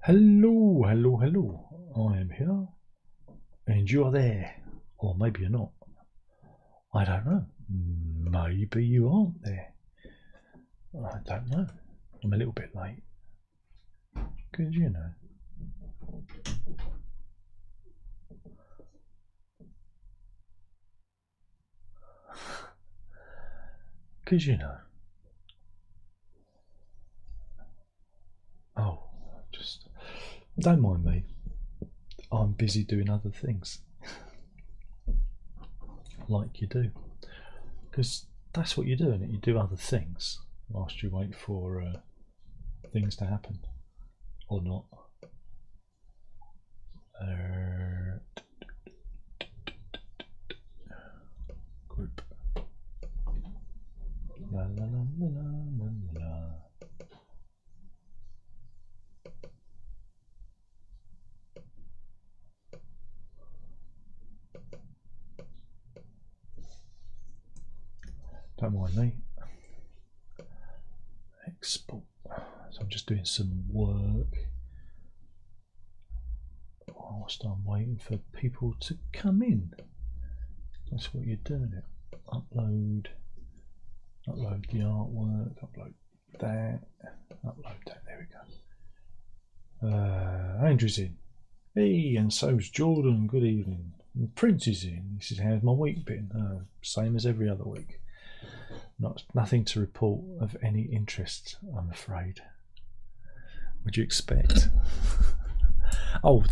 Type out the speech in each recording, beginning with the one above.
Hello, hello, hello. I am here, and you're there. Or maybe you're not. I don't know. Maybe you aren't there. I don't know. I'm a little bit late. Because, you know. Because, you know. Oh, just don't mind me. I'm busy doing other things. Like you do. Because that's what you're doing. You do other things whilst you wait for things to happen. Or not. Group. La la la la la la la. Don't mind me. Export. So I'm just doing some work whilst I'm waiting for people to come in. That's what you're doing. It. Upload the artwork. Upload that. There we go. Andrew's in. Hey, and so's Jordan. Good evening. And Prince is in. This is how's my week been. Same as every other week. Nothing to report of any interest, I'm afraid. Would you expect? Oh,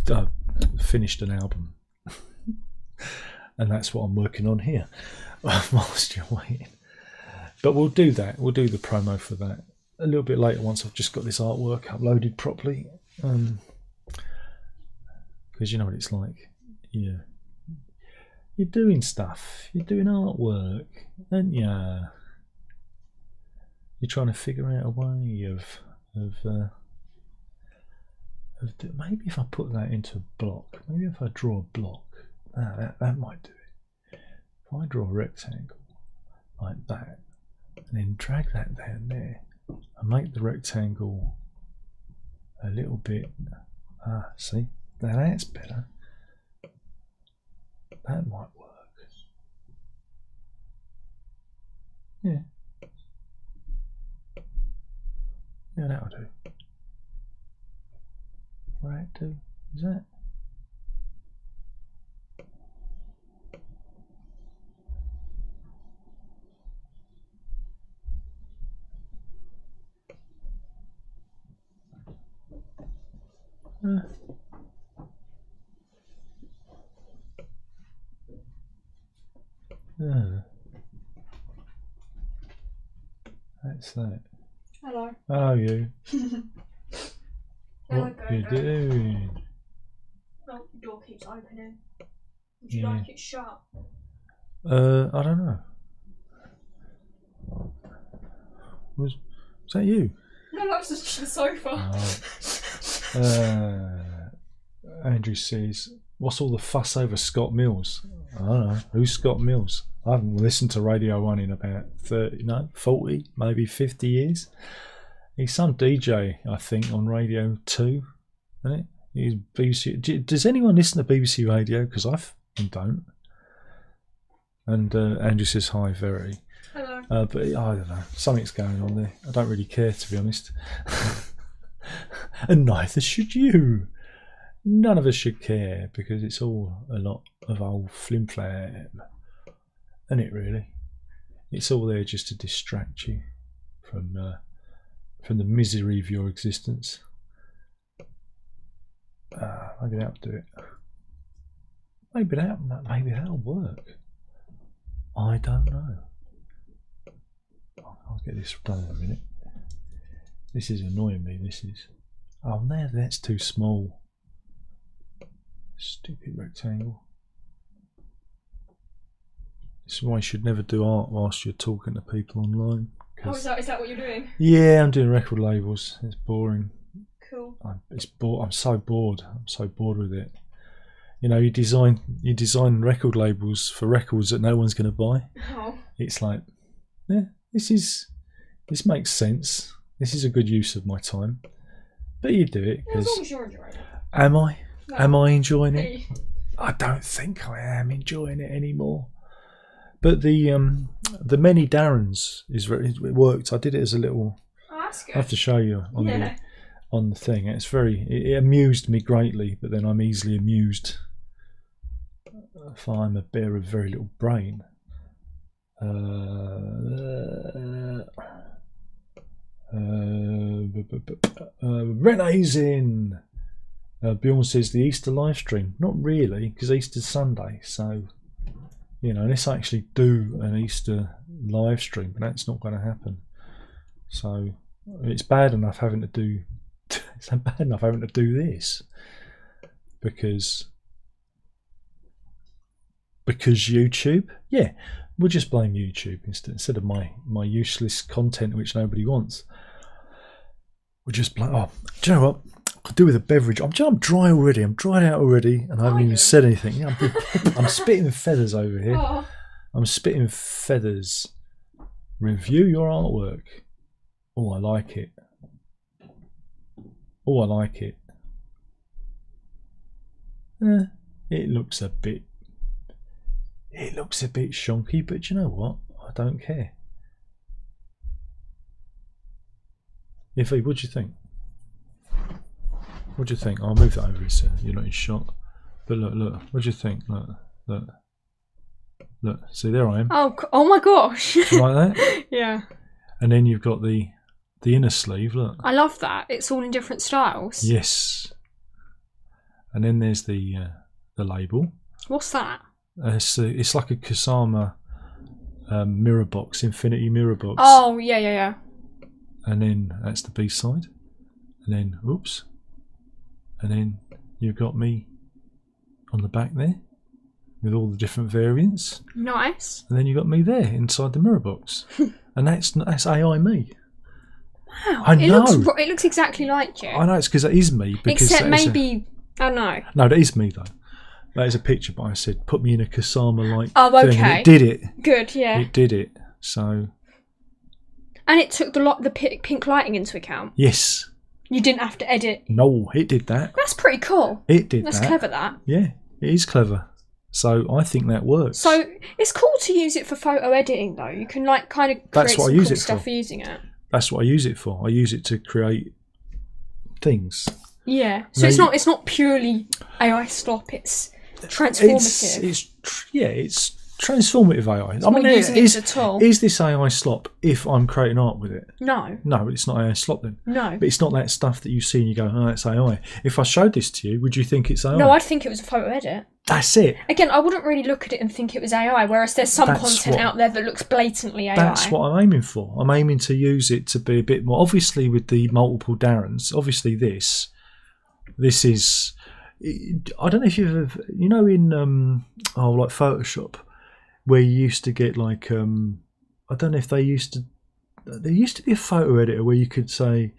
finished an album. And that's what I'm working on here whilst you're waiting. But we'll do that. We'll do the promo for that a little bit later once I've just got this artwork uploaded properly. Because you know what it's like. Yeah. You're doing stuff. You're doing artwork, aren't you? You're trying to figure out a way of maybe if I put that into a block, maybe if I draw a block, that might do it. If I draw a rectangle like that, and then drag that down there, and make the rectangle a little bit. See, now that's better. That might work. Yeah. Yeah, that'll do. Right, do is that? That's that. Hello. Hello, you. There What we you go. doing? Oh, the door keeps opening. Would you like it shut? I don't know. Was that you? No, that was just the sofa. Andrew says, what's all the fuss over Scott Mills? I don't know. Who's Scott Mills? I haven't listened to Radio 1 in about 40, maybe 50 years. He's some DJ, I think, on Radio 2, isn't it? He's BBC. Does anyone listen to BBC Radio? Because I don't. And Andrew says, hi, very. Hello. But I don't know. Something's going on there. I don't really care, to be honest. And neither should you. None of us should care because it's all a lot of old flim-flam. Isn't it, really? It's all there just to distract you from the misery of your existence. Maybe that'll do it. Maybe that'll work. I don't know. I'll get this done in a minute. This is annoying me. This is. Oh no, that's too small. Stupid rectangle. This is why you should never do art whilst you're talking to people online. Oh, is that what you're doing? Yeah, I'm doing record labels. It's boring. Cool. I'm so bored. I'm so bored with it. You know, you design record labels for records that no one's going to buy. Oh. It's like, yeah, this makes sense. This is a good use of my time. But you do it As long because. as you're enjoying it. Am I? No. Am I enjoying it? Hey. I don't think I am enjoying it anymore. But the many Darrens it worked. I did it as a little. Oh, that's good. I have to show you on the thing. It amused me greatly, but then I'm easily amused if I'm a bear of very little brain. Renee's in. Bjorn says the Easter live stream. Not really, because Easter's Sunday. So, unless I actually do an Easter live stream, that's not going to happen. So, it's bad enough having to do. It's bad enough having to do this because YouTube. Yeah, we'll just blame YouTube instead of my useless content which nobody wants. We'll just blame. Oh, do you know what? I could do with a beverage. I'm dry already. I'm dried out already, and I haven't even said anything. Yeah, I'm spitting feathers over here. Oh. I'm spitting feathers. Review your artwork. Oh, I like it. Oh, I like it. It looks a bit shonky, but you know what? I don't care. Iffy, what do you think? What do you think? I'll move that over so you're not in shot. But look. What do you think? Look. See, there I am. Oh my gosh. Do you like that? Yeah. And then you've got the inner sleeve. Look. I love that. It's all in different styles. Yes. And then there's the label. What's that? It's like a Kusama mirror box, infinity mirror box. Oh, yeah. And then that's the B side. And then, oops. And then you've got me on the back there with all the different variants. Nice. And then you've got me there inside the mirror box. And that's AI me. Wow. I know. It looks exactly like you. I know, it's because it is me. Except maybe, I don't know. No, that is me though. That is a picture, but I said, put me in a Kusama-like thing. And it did it. Good, yeah. It did it. So. And it took the pink lighting into account. Yes. You didn't have to edit. No, it did that. That's pretty cool. It did That's that. clever, that. Yeah, it is clever. So I think that works. So it's cool to use it for photo editing, though. You can kind of create some cool stuff for using it. That's what I use it for. I use it to create things. Yeah. So it's not purely AI slop. It's transformative. It's transformative AI. I mean, is this AI slop if I'm creating art with it? No. No, it's not AI slop then. No. But it's not that stuff that you see and you go, oh, that's AI. If I showed this to you, would you think it's AI? No, I'd think it was a photo edit. That's it. Again, I wouldn't really look at it and think it was AI, whereas there's some content out there that looks blatantly AI. That's what I'm aiming for. I'm aiming to use it to be a bit more, obviously with the multiple Darrens, obviously this is, I don't know if you've ever, in like Photoshop, where you used to get like, I don't know if there used to be a photo editor where you could say,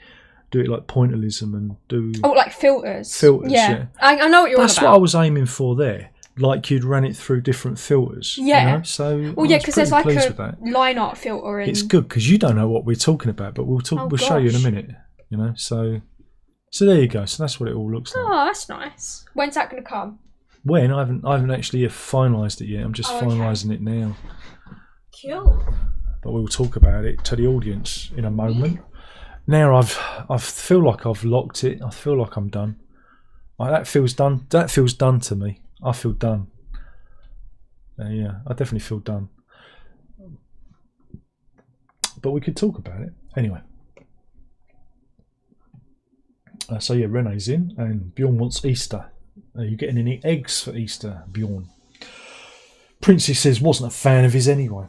do it like pointillism and do... Oh, like filters. Yeah. I know what you're on about. That's what I was aiming for there. Like you'd run it through different filters. Yeah. So well, yeah, because there's like a line art filter. It's good because you don't know what we're talking about, but we'll show you in a minute. So there you go. So that's what it all looks like. Oh, that's nice. When's that going to come? When? I haven't actually finalised it yet. I'm just finalising it now. Cool. But we'll talk about it to the audience in a moment. Now I feel like I've locked it. I feel like I'm done. That feels done. That feels done to me. I feel done. Yeah, I definitely feel done. But we could talk about it anyway. So yeah, Renee's in, and Bjorn wants Easter. Are you getting any eggs for Easter, Bjorn? Princey says wasn't a fan of his anyway.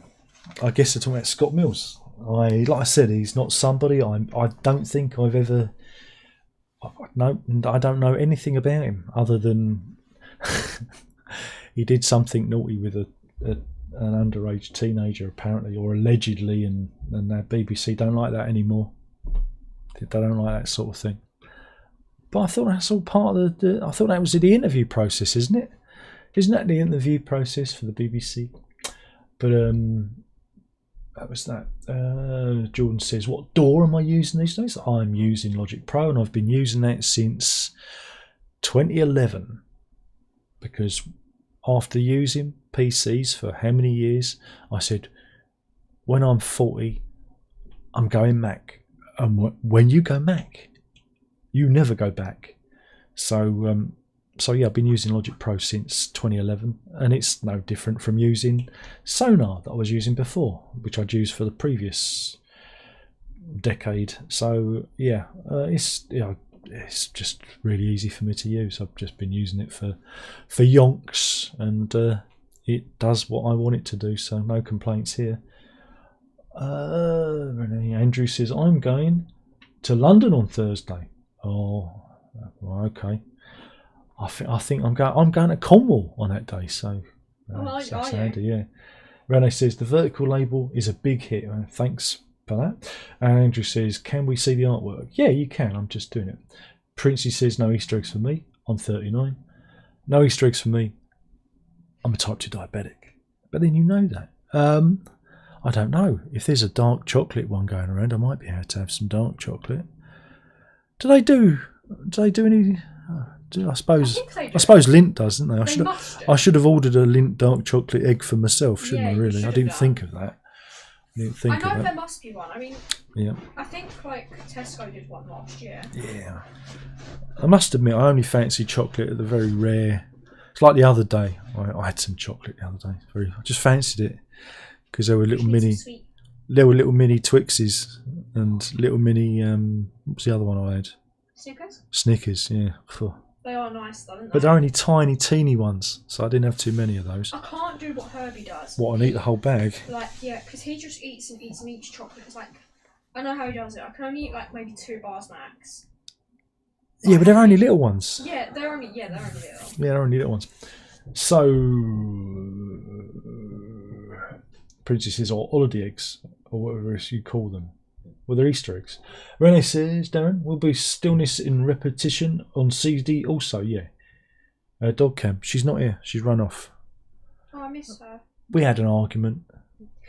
I guess they're talking about Scott Mills. Like I said, he's not somebody I don't think I've ever. I don't know anything about him other than he did something naughty with an underage teenager apparently, or allegedly, and the BBC don't like that anymore. They don't like that sort of thing. But I thought that's all part of the. I thought that was the interview process, isn't it? Isn't that the interview process for the BBC? But that was that. Jordan says, what DAW am I using these days? I'm using Logic Pro, and I've been using that since 2011, because after using PCs for how many years, I said, when I'm 40, I'm going Mac. And when you go Mac, you never go back. So yeah, I've been using Logic Pro since 2011, and it's no different from using Sonar that I was using before, which I'd used for the previous decade. So yeah, it's just really easy for me to use. I've just been using it for yonks, and it does what I want it to do, so no complaints here. Andrew says, I'm going to London on Thursday. Oh, okay. I think I'm going to Cornwall on that day, so that's handy, yeah. Rene says the vertical label is a big hit. Thanks for that. And Andrew says, can we see the artwork? Yeah, you can. I'm just doing it. Princey says, no Easter eggs for me. I'm 39. No Easter eggs for me. I'm a type 2 diabetic. But then you know that. I don't know. If there's a dark chocolate one going around, I might be able to have some dark chocolate. Do they do any? I suppose Lindt does, don't they? I should have ordered a Lindt dark chocolate egg for myself, shouldn't I? Really, I didn't think of that. I know there must be one. I mean, yeah. I think like Tesco did one last year. Yeah. I must admit, I only fancy chocolate at the very rare. It's like the other day. I had some chocolate the other day. I just fancied it because there were little mini Twixes and little mini. What was the other one I had? Snickers, yeah. They are nice though, aren't they? But they're only tiny, teeny ones, so I didn't have too many of those. I can't do what Herbie does. What, and eat the whole bag? Like, yeah, because he just eats and eats and eats chocolate. It's like, I know how he does it. I can only eat like maybe 2 bars max. Yeah, but they're only little ones. Yeah, they're only little. Yeah, they're only little ones. So, Princess says, or holiday eggs, or whatever you call them. Well, they're Easter eggs. Rene says, Darren, will be Stillness in Repetition on CD also, yeah. Dog Cam, she's not here. She's run off. Oh, I miss her. We had an argument.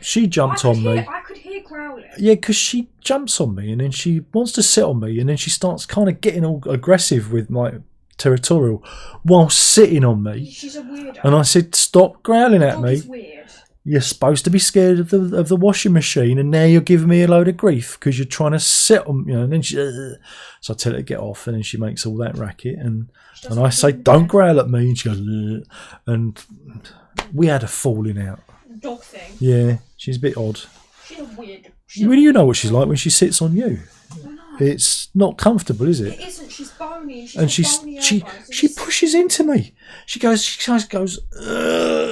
She jumped on me. I could hear growling. Yeah, because she jumps on me and then she wants to sit on me and then she starts kind of getting all aggressive with my territorial while sitting on me. She's a weirdo. And I said, stop growling at me. Is weird. You're supposed to be scared of the washing machine, and now you're giving me a load of grief because you're trying to sit on, And then so I tell her to get off, and then she makes all that racket, and I say, "Don't growl at me," and she goes, ugh. And we had a falling out. Dog thing. Yeah, she's a bit odd. She's a weird. You know what she's like when she sits on you. It's not comfortable, is it? It isn't. She's bony. She pushes into me. She goes,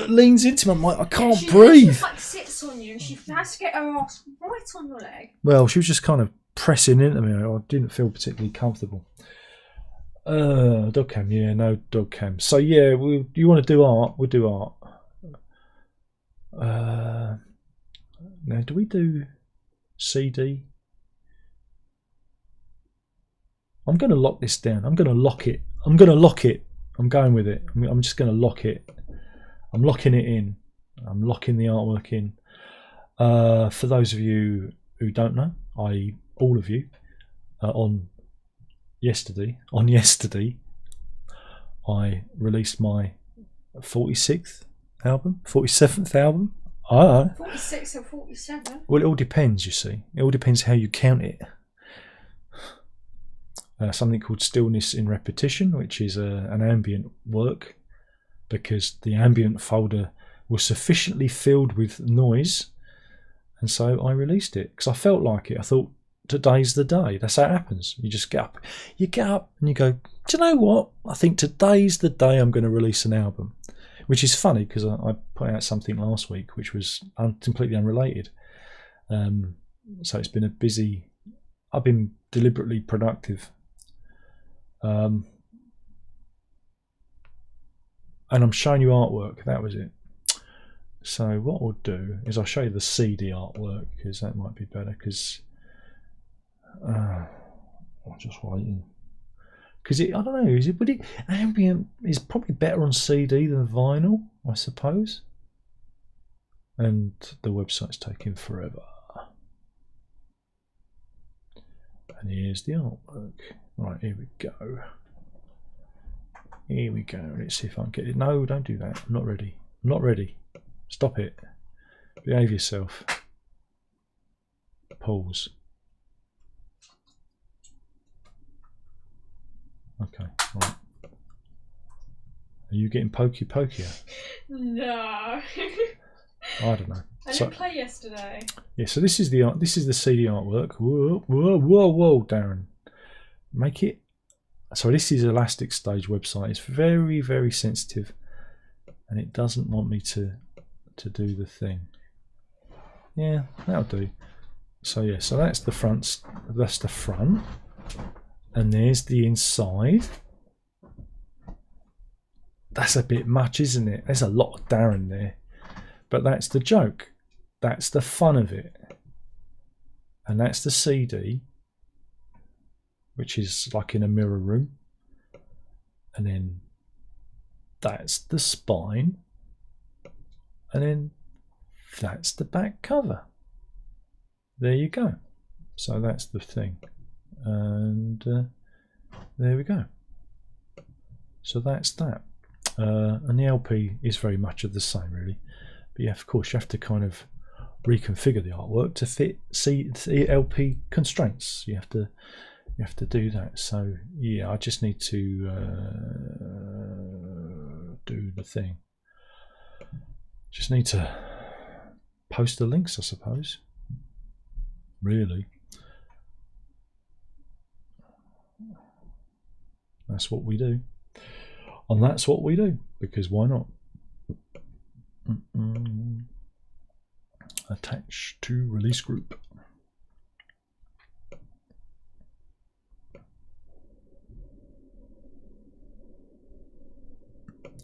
leans into me. I'm like, I can't breathe. She like sits on you, and she has to get her ass right on your leg. Well, she was just kind of pressing into me. I didn't feel particularly comfortable. Dog cam, yeah, no dog cam. So yeah, you want to do art? We'll do art. Now, do we do CD? I'm going to lock this down. I'm going to lock it. I'm going with it. I'm just going to lock it. I'm locking it in. I'm locking the artwork in. For those of you who don't know, all of you, on yesterday, I released my 47th album. I don't know. 46 or 47? Well, it all depends, you see. It all depends how you count it. Something called Stillness in Repetition, which is an ambient work, because the ambient folder was sufficiently filled with noise, and so I released it because I felt like it. I thought, today's the day. That's how it happens. You just get up and you go, do you know what? I think today's the day I'm going to release an album, which is funny because I put out something last week which was completely unrelated. So it's been I've been deliberately productive. And I'm showing you artwork. That was it. So what we'll do is I'll show you the CD artwork because that might be better. Because I'm just waiting. Because I don't know. Ambient is probably better on CD than vinyl, I suppose. and the website's taking forever. And here's the artwork. Right, here we go. Here we go. Let's see if I can get it. No, don't do that. I'm not ready. I'm not ready. Stop it. Behave yourself. Pause. Okay, right. Are you getting pokier? No. I don't know. I didn't play yesterday. Yeah, so this is the CD artwork. Whoa, whoa, whoa, whoa, Darren. Make it. So this is Elastic Stage website. It's very, very sensitive, and it doesn't want me to do the thing. Yeah, that'll do. So yeah, so that's the front. That's the front, and there's the inside. That's a bit much, isn't it? There's a lot of Darren there, but that's the joke. That's the fun of it, and that's the CD, which is like in a mirror room, and then that's the spine, and then that's the back cover. There you go. So that's the thing, and there we go. So that's that, and the LP is very much of the same, really. But yeah, of course, you have to kind of reconfigure the artwork to fit LP constraints. You have to do that. So yeah, I just need to do the thing. Just need to post the links, I suppose. Really, that's what we do, and that's what we do, because why not? Attach to release group.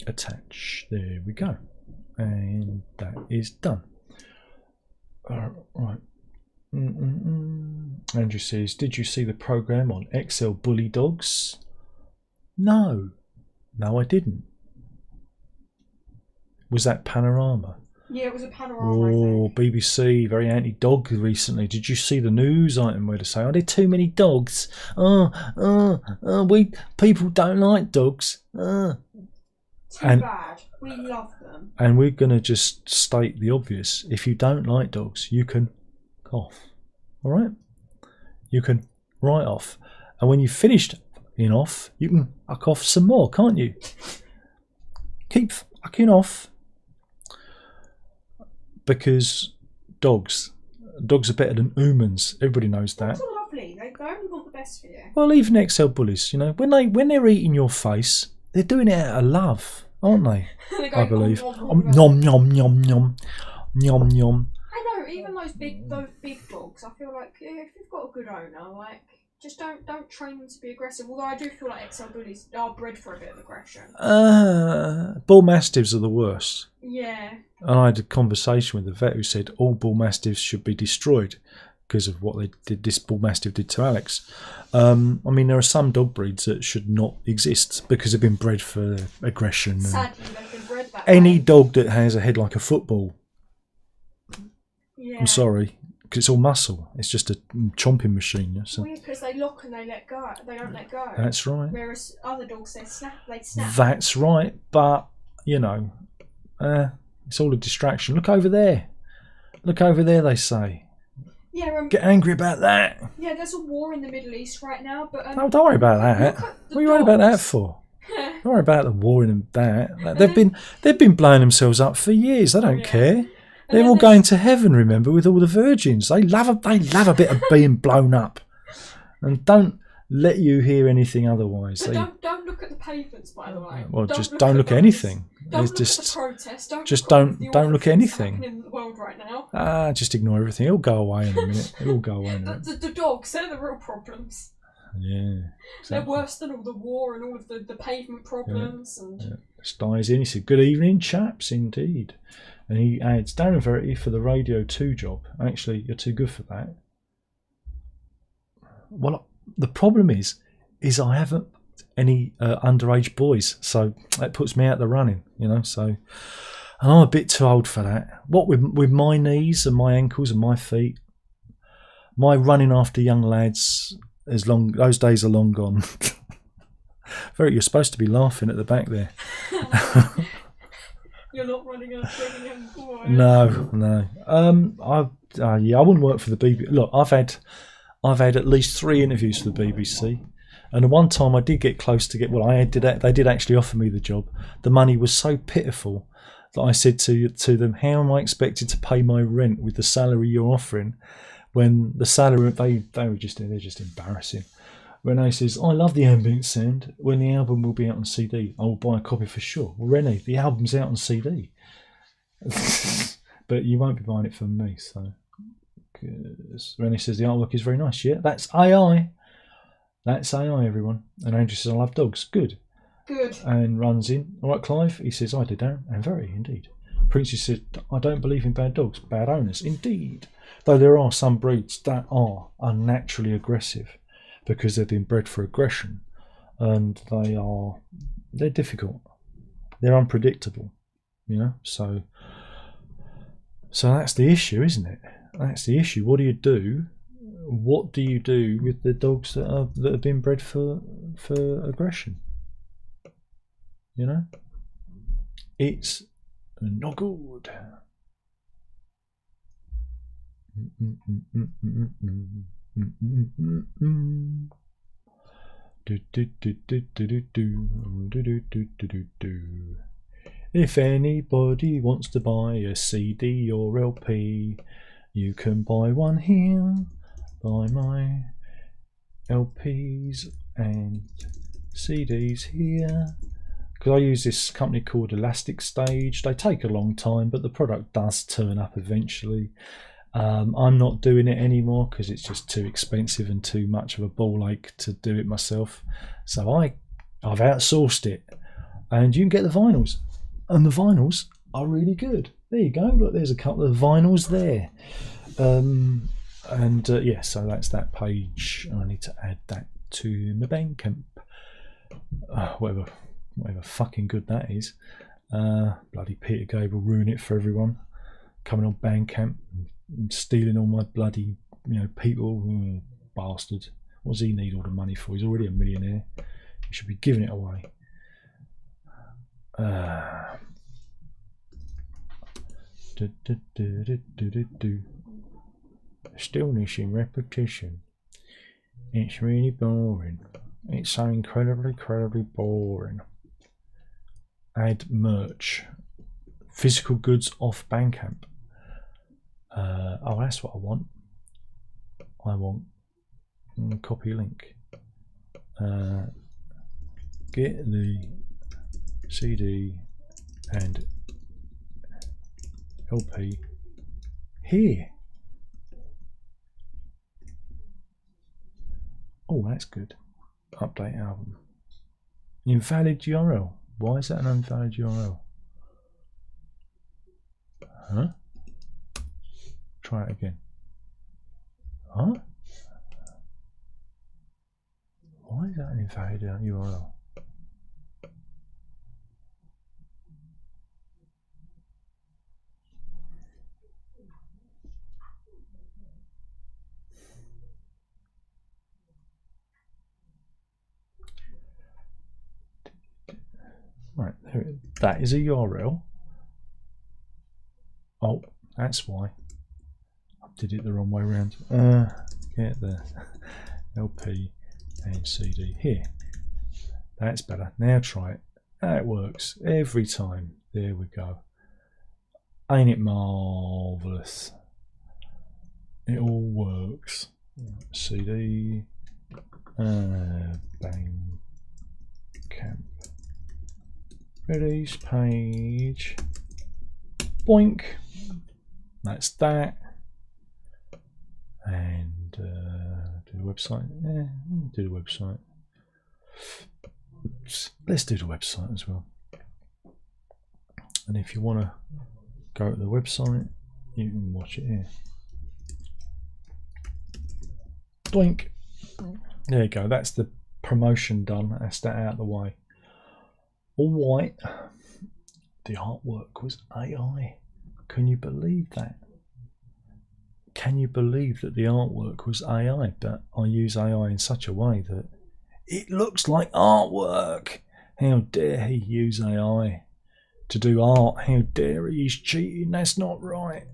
Attach. There we go, and that is done. Right. Andrew says, did you see the program on XL Bully Dogs? No, I didn't. Was that Panorama? Yeah, it was a Panorama. Oh, BBC, very anti-dog recently. Did you see the news item where they say, "Oh, there are too many dogs. People don't like dogs." Too bad. We love them. And we're going to just state the obvious. If you don't like dogs, you can off. All right? You can write off. And when you've finished fucking off, you can fuck off some more, can't you? Keep fucking off. Because dogs are better than humans. Everybody knows that. Dogs are lovely. They only want the best for you. Well, even XL bullies, you know, when they're eating your face, they're doing it out of love, aren't they? I believe. Nom nom nom nom nom nom. I know. Even those big dogs, I feel like if you've got a good owner, like just don't train them to be aggressive. Although I do feel like XL bullies are bred for a bit of aggression. Bull mastiffs are the worst. Yeah. And I had a conversation with the vet who said all bull mastiffs should be destroyed because of what this bull mastiff did to Alex. I mean, there are some dog breeds that should not exist because they've been bred for aggression. Sadly, they've been bred that Any way. dog that has a head like a football, Yeah. I'm sorry, because it's all muscle. It's just a chomping machine. Yeah? So Weird, because they lock and they let go. They don't let go. that's right. Whereas other dogs, they snap. That's right. But you know, it's all a distraction. Look over there. Look over there. They say. Yeah. Get angry about that. Yeah, there's a war in the Middle East right now, but No, don't worry about that. What are you worried about that for? Don't worry about the war in that. They've been blowing themselves up for years. They don't care. They're all going to heaven, remember, with all the virgins. They love a bit of being blown up, and don't let you hear anything otherwise. But don't look at the pavements, by the way. Well, just don't look at anything. Don't look just, at the protests. Don't look at anything. Happening in the world right now. Just ignore everything. It'll go away in a minute. It'll go away in a minute. The dogs, they're the real problems. Yeah. Exactly. They're worse than all the war and all of the pavement problems. Yeah. And Styes in. He said, "Good evening, chaps, indeed." And he adds, "Darren Verity for the Radio 2 job. Actually, you're too good for that." Well, the problem is I haven't any underage boys, so that puts me out the running, you know. So And I'm a bit too old for that. What with my knees and my ankles and my feet, my running after young lads those days are long gone. You're supposed to be laughing at the back there. You're not running after any young boy. No. I wouldn't work for the BBC. Look, I've had at least 3 interviews for the BBC, and the one time I did get close to they did actually offer me the job. The money was so pitiful that I said to them, "How am I expected to pay my rent with the salary you're offering?" When the salary they're just embarrassing. Renee says, "I love the ambient sound. When the album will be out on CD, I will buy a copy for sure." Well, Renee, the album's out on CD, but you won't be buying it from me. So, Renee says the artwork is very nice. Yeah, that's AI. That's AI, everyone. And Andrew says, "I love dogs." Good. And runs in. All right, Clive. He says, "I do, Darren." And very indeed. Princess says, "I don't believe in bad dogs, bad owners." Indeed, though there are some breeds that are unnaturally aggressive, because they've been bred for aggression, and they're difficult, they're unpredictable, so that's the issue, isn't it? That's the issue. What do you do with the dogs that have been bred for aggression? It's not good. If anybody wants to buy a CD or LP, you can buy one here. Buy my LPs and CDs here. Because I use this company called Elastic Stage. They take a long time, but the product does turn up eventually. I'm not doing it anymore because it's just too expensive and too much of a ball ache to do it myself. So I've outsourced it, and you can get the vinyls, and the vinyls are really good. There you go. Look, there's a couple of vinyls there. Yeah, so that's that page. I need to add that to my Bandcamp. Whatever fucking good that is. Bloody Peter Gabriel ruin it for everyone. Coming on Bandcamp and stealing all my bloody people. Bastard. What does he need all the money for? He's already a millionaire. He should be giving it away. Stillness in repetition. It's really boring. It's so incredibly boring. Add merch. Physical goods off Bandcamp. That's what I want. I want copy link. Get the CD and LP here. Oh, that's good. Update album. Invalid URL. Why is that an invalid URL? Huh? Try it again. Huh? Why is that an invalid URL? Right, that is a URL. Oh, that's why. I did it the wrong way around. Get the LP and CD here. That's better. Now try it. That works every time. There we go. Ain't it marvelous? It all works. CD, Bandcamp. Release page. Boink. That's that. And do the website. Yeah, do the website. Let's do the website as well. And if you want to go to the website, you can watch it here. Blink. There you go. That's the promotion done. That's that out of the way. All right. the artwork was AI. Can you believe that? Can you believe that the artwork was AI? But I use AI in such a way that it looks like artwork. How dare he use AI to do art? How dare he? He's cheating. That's not right.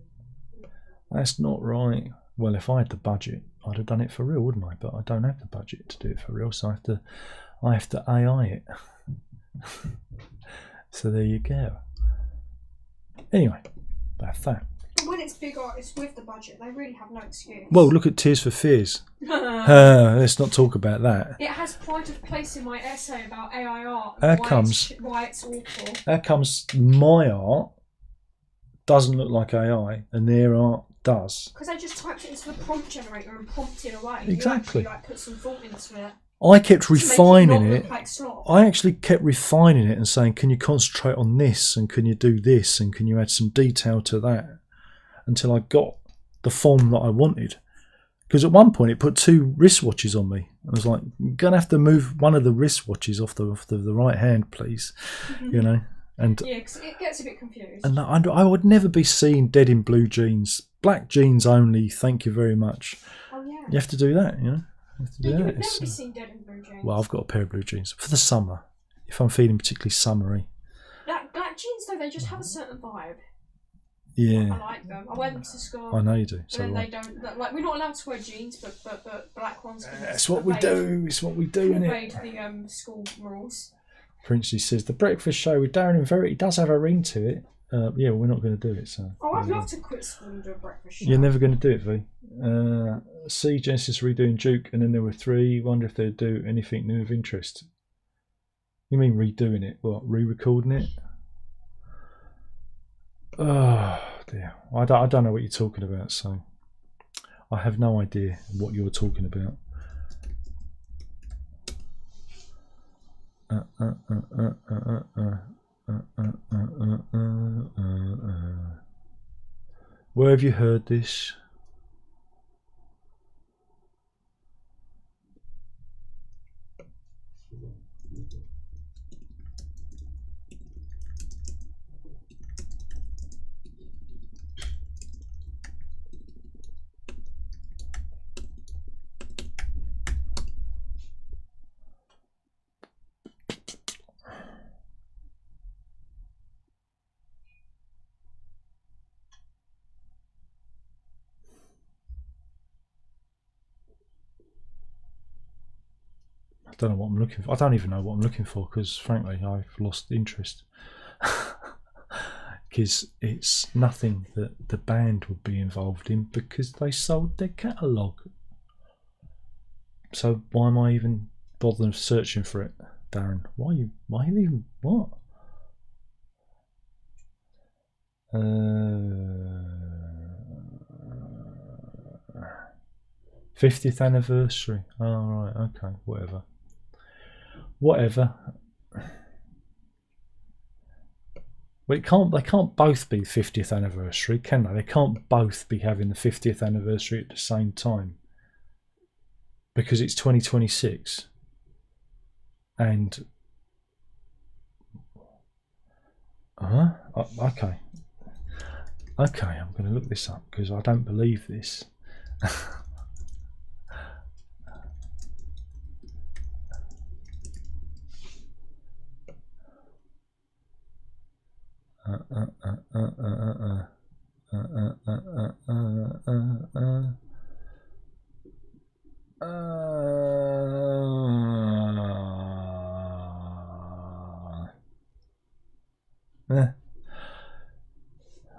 That's not right. Well, if I had the budget, I'd have done it for real, wouldn't I? But I don't have the budget to do it for real, so I have to AI it. So there you go. Anyway, that's that. When it's big artists with the budget, they really have no excuse. Well, look at Tears for Fears. Let's not talk about that. It has pride of place in my essay about AI art. Why it's awful. How comes my art doesn't look like AI and their art does? Because they just typed it into the prompt generator and prompted away. Exactly. You actually, put some thought into it. I kept refining it. Like I actually kept refining it and saying, can you concentrate on this, and can you do this, and can you add some detail to that, until I got the form that I wanted. Because at one point it put 2 wristwatches on me. I was like, you're going to have to move one of the wristwatches off the right hand, please. You know. And yeah, because it gets a bit confused. And I would never be seen dead in blue jeans. Black jeans only, thank you very much. Oh, yeah. You have to do that, you know. You have to do you that. would never be seen dead in blue jeans. Well, I've got a pair of blue jeans for the summer. If I'm feeling particularly summery. Black jeans, though, they just have a certain vibe. Yeah. I like them. I wear them to school. I know you do. But So then they don't. Like, we're not allowed to wear jeans, but black ones. That's what we do. It's what we do, isn't it? The school rules. Princey says the breakfast show with Darren and Verity does have a ring to it. Yeah, well, we're not going to do it. So. Oh, I'd love to quit school and do a breakfast show. You're never going to do it, V. See Genesis redoing Duke, and then there were 3. Wonder if they'd do anything new of interest. You mean redoing it? What, re-recording it? Oh dear, I don't know what you're talking about, so I have no idea what you're talking about. Where have you heard this? I don't know what I'm looking for. I don't even know what I'm looking for because, frankly, I've lost interest. Because it's nothing that the band would be involved in because they sold their catalogue. So why am I even bothering searching for it, Darren? Why you even what? 50th anniversary. Oh right, okay, whatever. Well, they can't both be 50th anniversary, can they? They can't both be having the 50th anniversary at the same time. Because it's 2026. And okay. Okay, I'm going to look this up because I don't believe this.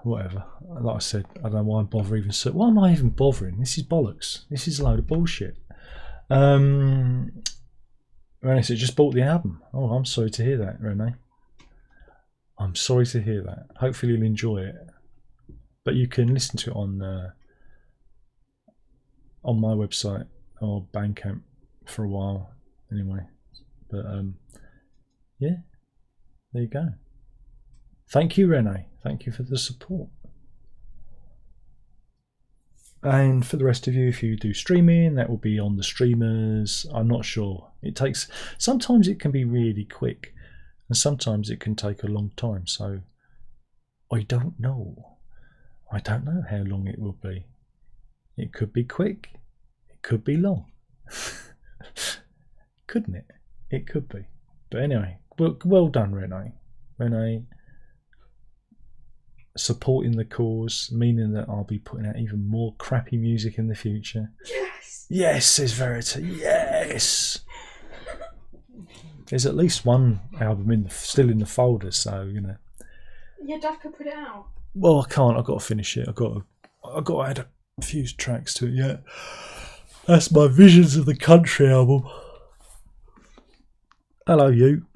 Whatever. Like I said, I don't know why I bother even. Why am I even bothering? This is bollocks. This is a load of bullshit. Renee said just bought the album. Oh, I'm sorry to hear that, Renee. I'm sorry to hear that. Hopefully you'll enjoy it. But you can listen to it on my website or Bandcamp for a while anyway. But yeah, there you go. Thank you, Renee. Thank you for the support. And for the rest of you, if you do streaming, that will be on the streamers. I'm not sure. It takes, sometimes it can be really quick and sometimes it can take a long time. So I don't know. I don't know how long it will be. It could be quick. It could be long. Couldn't it? It could be. But anyway, well done, Renee. Renee, supporting the cause, meaning that I'll be putting out even more crappy music in the future. Yes! Yes, says Verity. Yes! There's at least one album still in the folder, so, you know. Your dad could put it out. Well, I can't. I've got to finish it. I've got to add a few tracks to it yet. That's my Visions of the Country album. Hello, you.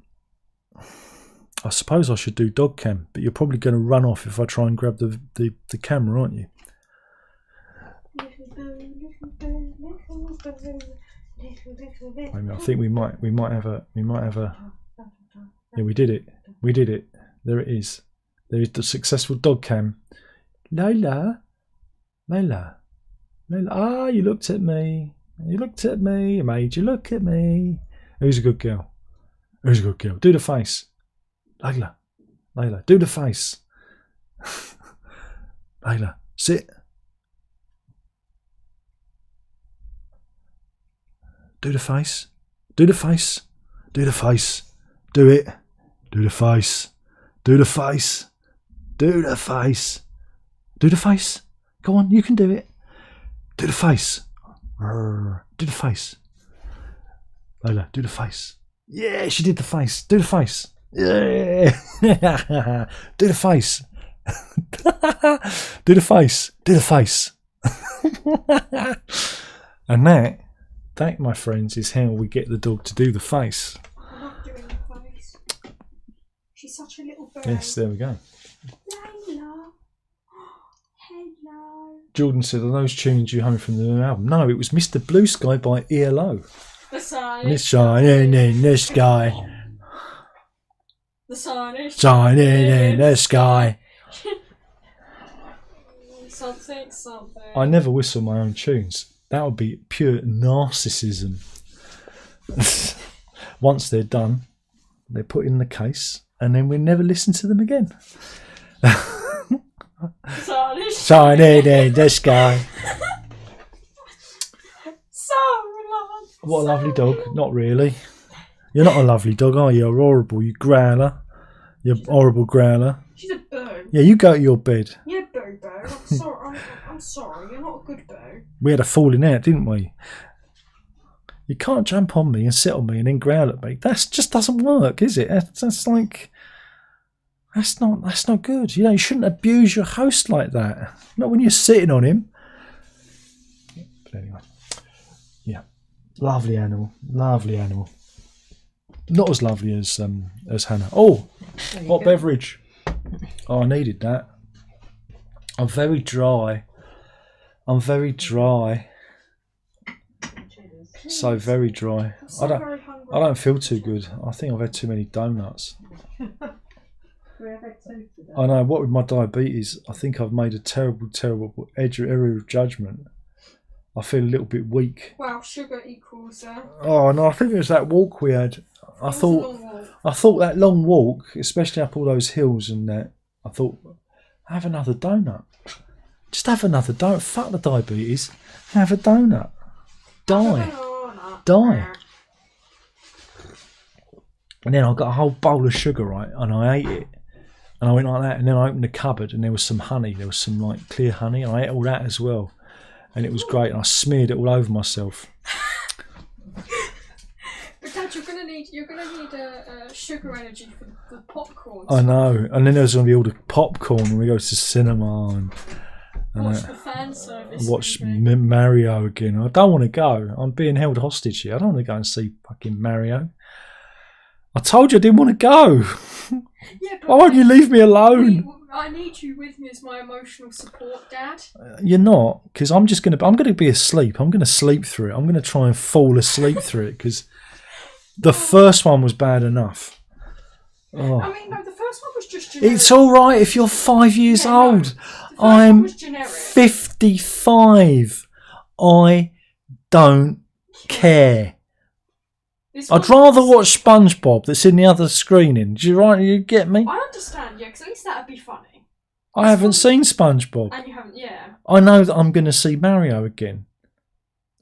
I suppose I should do dog cam, but you're probably going to run off if I try and grab the camera, aren't you? I mean, I think we might have a yeah, we did it. There it is. There is the successful dog cam. Lola. Ah, you looked at me. I made you look at me. Who's a good girl? Do the face. Layla, do the face. Layla, sit. Do the face. Do it. Do the face. Do the face. Go on, you can do it. Do the face. Do the face. Layla, do the face. Yeah, she did the face. Do the face. Yeah. Do the face. Do the face. Do the face. And that, my friends, is how we get the dog to do the face. I love doing the face. She's such a little bird. Yes, there we go. Layla. Hello. Jordan said, are those tunes you humming from the new album? No, it was Mr. Blue Sky by ELO. The sun It's shining in the sky. The sun is Shining in the sky. something. I never whistle my own tunes. That would be pure narcissism. Once they're done, they're put in the case, and then we never listen to them again. Sun is Shining in the sky. so long. What a lovely dog. Not really. You're not a lovely dog, are you? You're horrible, you growler. You horrible growler. She's a boo. Yeah, you go to your bed. Yeah, boo. I'm sorry. I'm sorry. You're not a good boo. We had a falling out, didn't we? You can't jump on me and sit on me and then growl at me. That just doesn't work, is it? That's like... That's not good. You know, you shouldn't abuse your host like that. Not when you're sitting on him. But anyway. Yeah. Lovely animal. Not as lovely as Hannah. Oh, hot beverage. Oh, I needed that. I'm very dry. So very dry. I don't feel too good. I think I've had too many donuts. I know, what with my diabetes, I think I've made a terrible error of judgment. I feel a little bit weak. Wow, sugar equals... Oh no, I think it was that walk we had. I thought that long walk, especially up all those hills and that, I thought, have another donut. Just have another donut. Fuck the diabetes. Have a donut. Die. And then I got a whole bowl of sugar, right, and I ate it. And I went like that, and then I opened the cupboard, and there was some honey. There was some like clear honey, and I ate all that as well. And it was great, and I smeared it all over myself. But Dad, you're gonna need sugar energy for the popcorn. I know. And then there's gonna be all the popcorn when we go to the cinema and watch the fan service. Watch Mario again. I don't want to go. I'm being held hostage here. I don't want to go and see fucking Mario. I told you I didn't want to go. Yeah, but why won't you leave me alone? I need you with me as my emotional support, Dad. You're not, because I'm going to be asleep. I'm going to sleep through it. I'm going to try and fall asleep through it, because the first one was bad enough. Oh. I mean, no, the first one was just generic. It's all right if you're 5 years old. I'm 55. I don't care. I'd rather watch SpongeBob that's in the other screening. Do you get me? I understand, yeah, because at least that'd be funny. I haven't seen SpongeBob. And you haven't, yeah. I know that I'm going to see Mario again.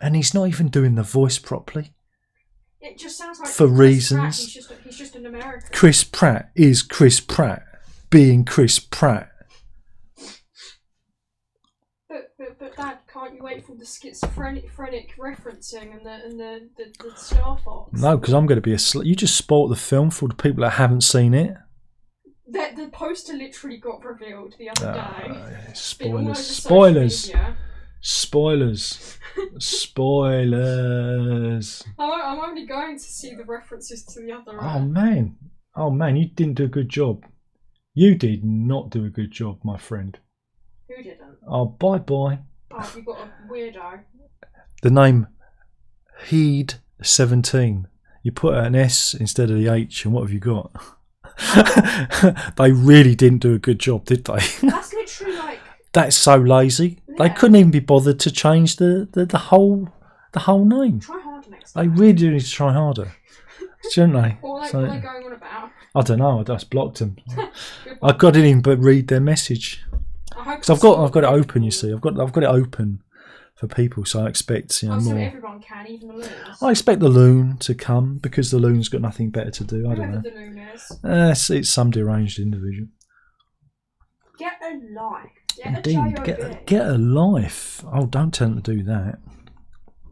And he's not even doing the voice properly. It just sounds like for Chris reasons. Pratt. He's just an American. Chris Pratt is Chris Pratt being Chris Pratt. But Dad, can't you wait for the schizophrenic referencing and the Star Fox? No, because I'm going to be you just spoiled the film for the people that haven't seen it. The poster literally got revealed the other day. Spoilers. I'm only going to see the references to the other. Oh man, you didn't do a good job. You did not do a good job, my friend. Who didn't? Oh, bye. Oh, you got a weirdo. The name Heed17. You put an S instead of the H, and what have you got? They really didn't do a good job, did they? That's literally like. That's so lazy. Yeah. They couldn't even be bothered to change the whole name. Try harder next time. They really do need to try harder, shouldn't they? What are they going on about? I don't know. I just blocked them. I didn't even but read their message. Because I've got it open. You see, I've got it open for people, so I expect more. So everyone can, even the loons. I expect the loon to come because the loon's got nothing better to do. I don't know. The loon is. It's some deranged individual. Get a life. Indeed, get a life. Oh, don't tell them to do that.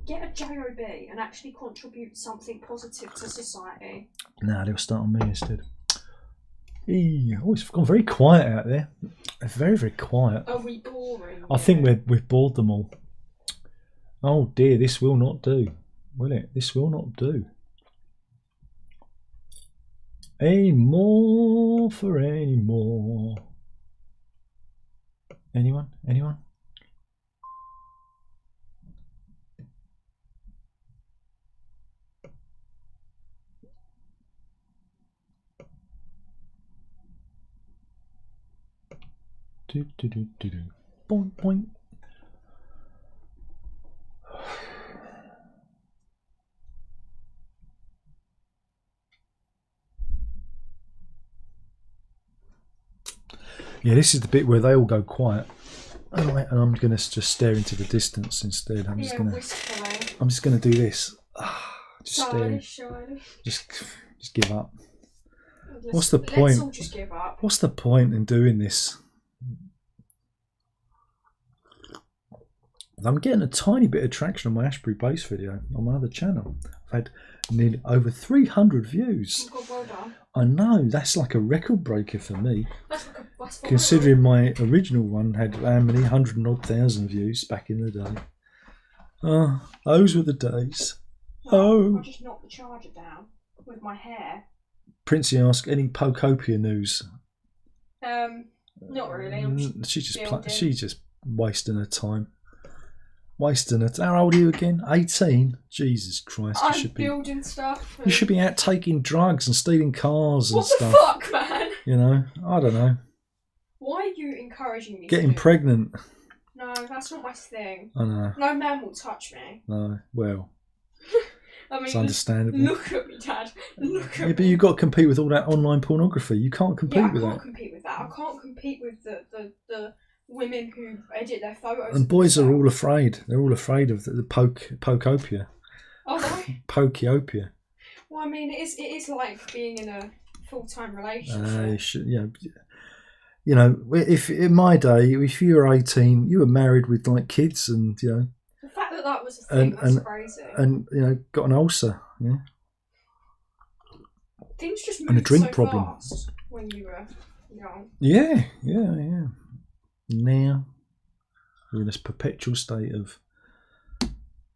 Get a job and actually contribute something positive to society. Nah, they'll start on me instead. Oh, it's gone very quiet out there. Very, very quiet. Are we boring? I think we've bored them all. Oh dear, this will not do, will it? This will not do. Any more for any more. Anyone? Do. Boing, boing. Yeah, this is the bit where they all go quiet. Oh, wait, and I'm going to just stare into the distance instead. I'm just going to do this. Just stare. Just give up. What's the point? Let's all just give up. What's the point in doing this? I'm getting a tiny bit of traction on my Ashbury Base video on my other channel. I've had nearly over 300 views. Well done. I know, that's like a record breaker for me. Considering my original one had how many 100 and odd thousand views back in the day. Oh, those were the days. I just knocked the charger down with my hair. Princey asked, any Pokopia news? Not really. She's just wasting her time. How old are you again? 18? Jesus Christ! I'm building stuff. You should be out taking drugs and stealing cars and stuff. What the fuck, man? You know, I don't know. Why are you encouraging me? Getting pregnant. No, that's not my thing. I know. No man will touch me. No, well. I mean, it's understandable. Look at me, Dad. Look at me. But you've got to compete with all that online pornography. You can't compete with that. I can't compete with that. I can't compete with the women who edit their photos. And boys are all afraid. They're all afraid of the Pokopia. Oh, they? Pokeopia. Well, I mean, it is like being in a full-time relationship. You know, if in my day, if you were 18, you were married with like kids, and you know. The fact that was a thing, that's crazy. And you know, got an ulcer. Yeah. Things just moved and a drink so problem fast when you were young. Yeah. Now we're in this perpetual state of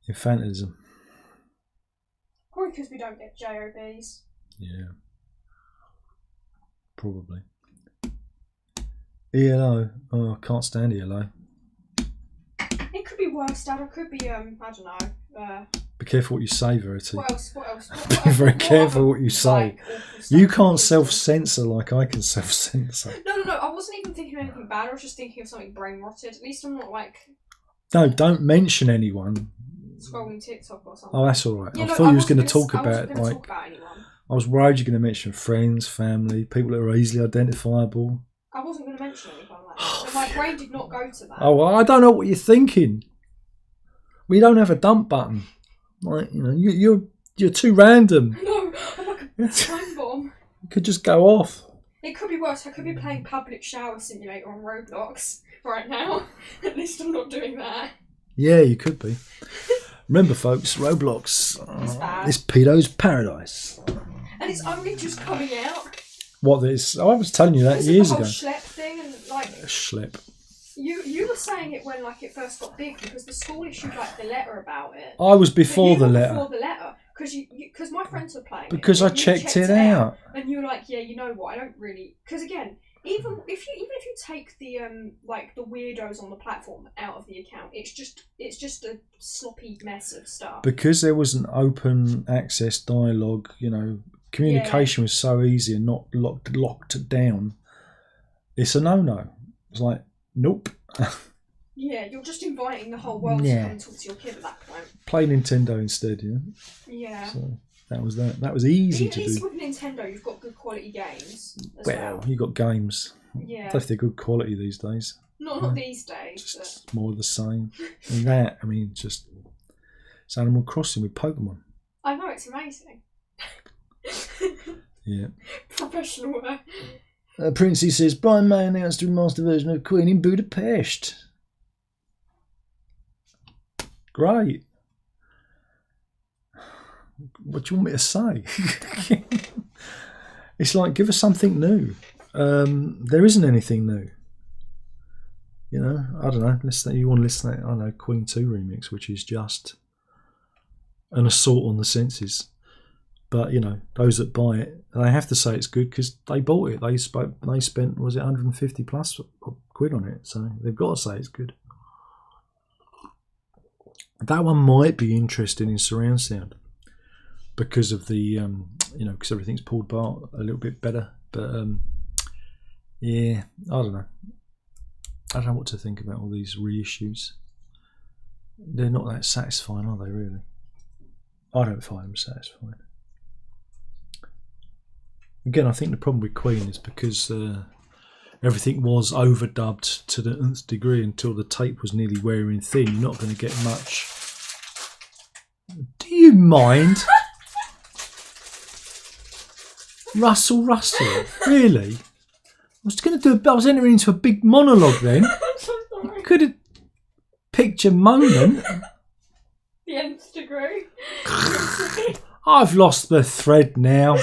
infantilism. Probably because we don't get JOBs. Yeah. Probably. ELO. Oh, I can't stand ELO. It could be worse, Dad. It could be, I don't know. Be careful what you say, Verity. What else? Be very careful what you say. You can't self-censor like I can self-censor. No. I wasn't even thinking of anything bad. I was just thinking of something brain-rotted. At least I'm not like... No, don't mention anyone. Scrolling TikTok or something. Oh, that's all right. I thought you was going to talk about anyone. I was worried you're going to mention friends, family, people that are easily identifiable. I wasn't going to mention anything like But my brain did not go to that. Oh, well, I don't know what you're thinking. We don't have a dump button. Like, you know, you're too random. No, I'm like a time bomb. You could just go off. It could be worse. I could be playing Public Shower Simulator on Roblox right now. At least I'm not doing that. Yeah, you could be. Remember, folks, Roblox. It's pedo's paradise. And it's only just coming out. What this? Oh, I was telling you that years the ago. whole Schlep thing and like. Schlep. You were saying it when like it first got big because the school issued like the letter about it. I was before the letter. Before the letter, because my friends were playing. Because I checked it out. And you were like, yeah, you know what? I don't really. Because again, even if you take the like the weirdos on the platform out of the account, it's just a sloppy mess of stuff. Because there was an open access dialogue, you know, communication was so easy and not locked down. It's a no. It's like, nope. Yeah, you're just inviting the whole world to come and talk to your kid at that point. Play Nintendo instead, you know? Yeah. So that was that. That was easy to do. At least with Nintendo, you've got good quality games as well. You got games. Yeah. If they're good quality these days. Not these days. Just more of the same. And that, I mean, it's Animal Crossing with Pokemon. I know, it's amazing. Yeah. Professional work. Princey says, Brian May announced a remastered version of Queen in Budapest. Great. What do you want me to say? It's like, give us something new. There isn't anything new. You know, I don't know. You want to listen to, I don't know, Queen 2 remix, which is just an assault on the senses. But, you know, those that buy it, they have to say it's good because they bought it. They spent, was it 150 plus quid on it? So they've got to say it's good. That one might be interesting in surround sound because of the, you know, because everything's pulled apart a little bit better. But, yeah, I don't know. I don't know what to think about all these reissues. They're not that satisfying, are they, really? I don't find them satisfying. Again, I think the problem with Queen is because everything was overdubbed to the nth degree until the tape was nearly wearing thin. You're not going to get much. Do you mind? Russell, really? I was entering into a big monologue then. You could have picked your moment. The nth degree. I've lost the thread now.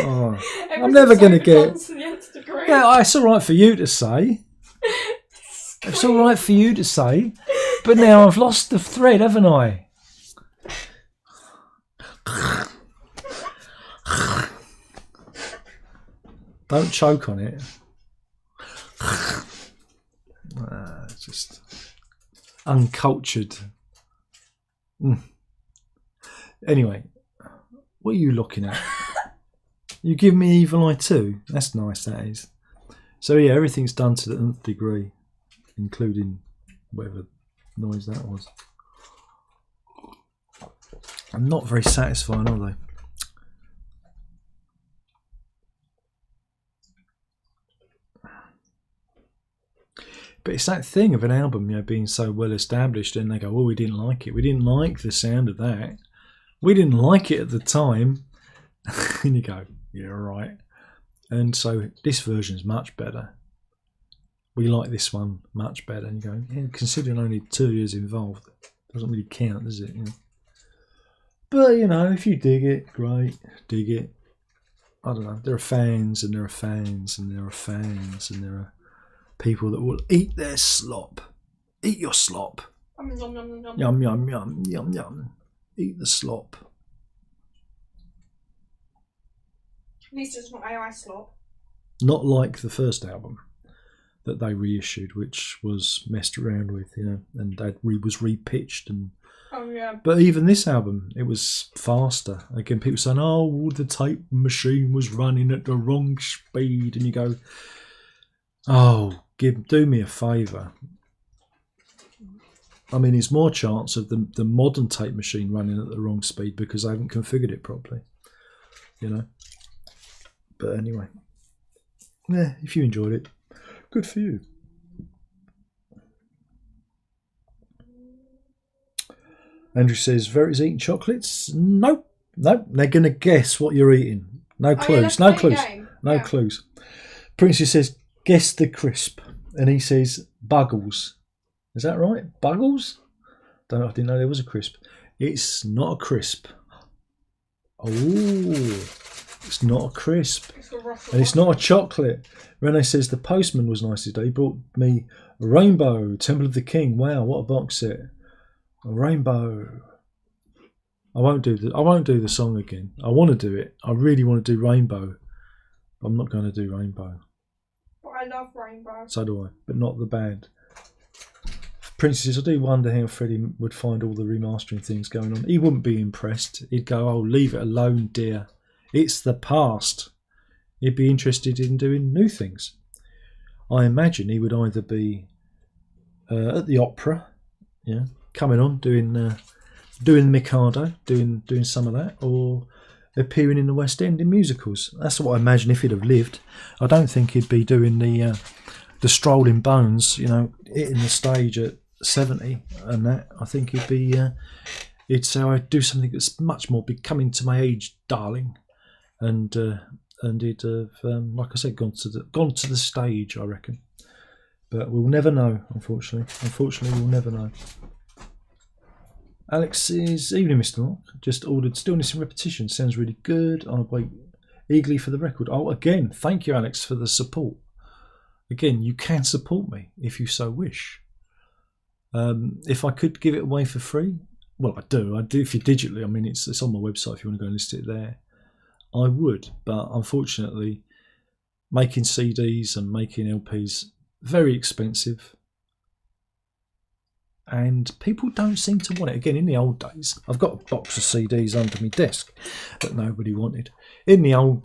Oh, I'm never going to get. Yeah, it's all right for you to say. It's all right for you to say, but now I've lost the thread, haven't I? Don't choke on it. It's just uncultured. Anyway, what are you looking at? You give me Evil Eye 2? That's nice, that is. So yeah, everything's done to the nth degree, including whatever noise that was. I'm not very satisfying, are they? But it's that thing of an album, you know, being so well established, and they go, "Oh, we didn't like it. We didn't like the sound of that. We didn't like it at the time." And you go, "Yeah, right." And so this version's much better. We like this one much better. And you go, yeah, considering only 2 years involved, doesn't really count, does it? You know? But you know, if you dig it, great, dig it. I don't know. There are fans, and there are fans, and there are fans, and there are people that will eat their slop. Eat your slop. Yum, yum, yum. Yum, yum, yum, yum, yum. Eat the slop. At least it's not AI slop. Not like the first album that they reissued, which was messed around with, you know, and was repitched. And oh yeah. But even this album, it was faster. Again, people saying, "Oh, the tape machine was running at the wrong speed," and you go, "Oh, do me a favour." I mean, there's more chance of the modern tape machine running at the wrong speed because I haven't configured it properly, you know. But anyway, yeah, if you enjoyed it, good for you. Andrew says, Verity's eating chocolates? Nope. Nope. They're going to guess what you're eating. No clues. No clues. No clues. Princey says, guess the crisp. And he says, Buggles. Is that right? Buggles? I didn't know there was a crisp. It's not a crisp. Oh, it's not a crisp. And it's not a chocolate. Renee says, the postman was nice today. He brought me a Rainbow, Temple of the King. Wow, what a box set. A rainbow. I won't do the song again. I want to do it. I really want to do Rainbow. I'm not going to do Rainbow. But I love Rainbow. So do I, but not the band. Princess, I do wonder how Freddie would find all the remastering things going on. He wouldn't be impressed. He'd go, oh, leave it alone, dear. It's the past. He'd be interested in doing new things. I imagine he would either be at the opera, yeah, coming on, doing the Mikado, doing some of that, or appearing in the West End in musicals. That's what I imagine if he'd have lived. I don't think he'd be doing the Strolling Bones, you know, hitting the stage at 70 and that. I think he'd say, I'd do something that's much more becoming to my age, darling, and he'd have, like I said, gone to the stage, I reckon. But we'll never know, unfortunately. Unfortunately, we'll never know. Alex is, evening Mr. Mark, just ordered Stillness in Repetition. Sounds really good. I'll wait eagerly for the record. Oh, again, thank you, Alex, for the support. Again, you can support me if you so wish. If I could give it away for free, well, I do if you digitally. I mean, it's on my website if you want to go and list it there. I would, but unfortunately, making CDs and making LPs very expensive. And people don't seem to want it. Again, in the old days, I've got a box of CDs under my desk that nobody wanted. In the old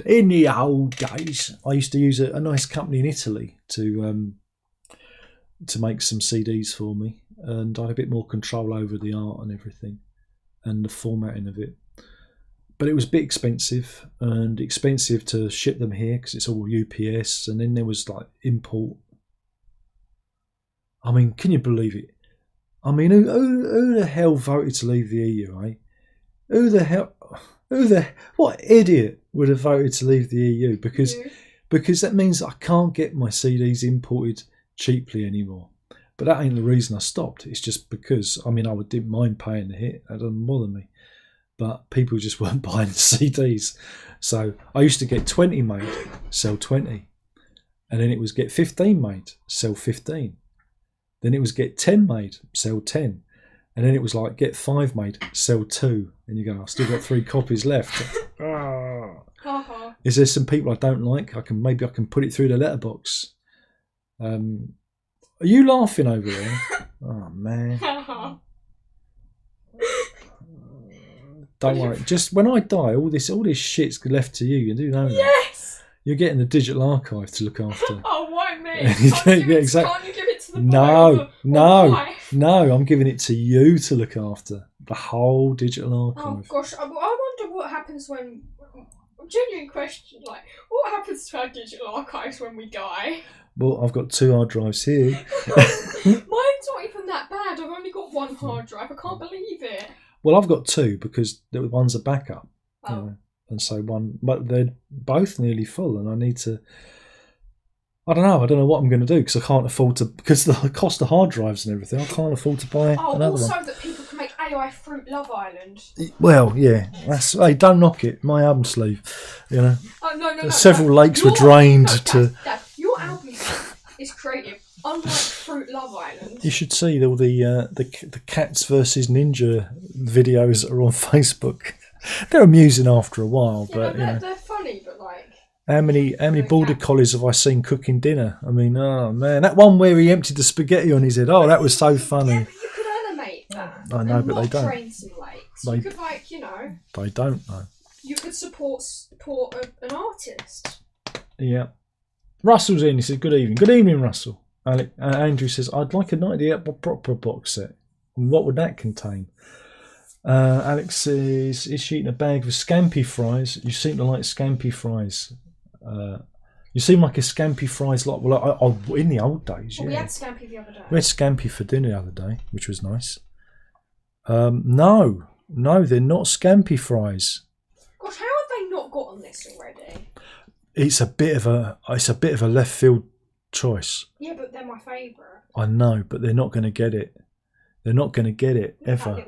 days, I used to use a nice company in Italy to make some CDs for me, and I had a bit more control over the art and everything, and the formatting of it. But it was a bit expensive, and expensive to ship them here because it's all UPS, and then there was like import. I mean, can you believe it? I mean, who the hell voted to leave the EU, eh? What idiot would have voted to leave the EU? Because that means I can't get my CDs imported cheaply anymore. But that ain't the reason I stopped. It's just because, I mean, I didn't mind paying the hit. That doesn't bother me. But people just weren't buying CDs. So I used to get 20 made, sell 20. And then it was get 15 made, sell 15. Then it was get 10 made, sell 10. And then it was like get 5 made, sell 2. And you go, I've still got 3 copies left. Is there some people I don't like? Maybe I can put it through the letterbox. Are you laughing over there? Oh man. Don't worry. Just when I die, all this shit's left to you. You do know that. Yes. You're getting the digital archive to look after. Oh, why me? Can't you give it to the boy? No. I'm giving it to you to look after the whole digital archive. Oh gosh, I wonder what happens when. Genuine question, like, what happens to our digital archives when we die? Well, I've got 2 hard drives here. Mine's not even that bad. I've only got 1 hard drive. I can't believe it. Well, I've got 2 because one's a backup. Oh. You know, and so one, but they're both nearly full, and I need to. I don't know what I'm going to do because I can't afford to, because the cost of hard drives and everything. I can't afford to buy another also one. That people can make AI Fruit Love Island. Well, yeah, hey, don't knock it. My album sleeve, you know. No. Several lakes were drained to. Dad, your album is creative, unlike Fruit Love Island. You should see all the Cats versus Ninja videos that are on Facebook. They're amusing after a while, but they're funny, but like. How many border collies have I seen cooking dinner? I mean, oh man, that one where he emptied the spaghetti on his head. Oh, that was so funny. Yeah, but you could animate that. I know, but they don't. Train some lakes. You could, They don't know. You could support an artist. Yeah. Russell's in. He says, "Good evening." Good evening, Russell. Andrew says, "I'd like a 98 proper box set. What would that contain?" Alex says, "Is she eating a bag of scampi fries? You seem to like scampi fries. You seem like a scampi fries lot." Well, in the old days, yeah. We had scampi the other day. We had scampi for dinner the other day, which was nice. No, they're not scampi fries. Gosh, how have they not gotten this already? It's a bit of a left field choice. Yeah, but they're my favourite. I know, but they're not going to get it. They're not going to get it ever.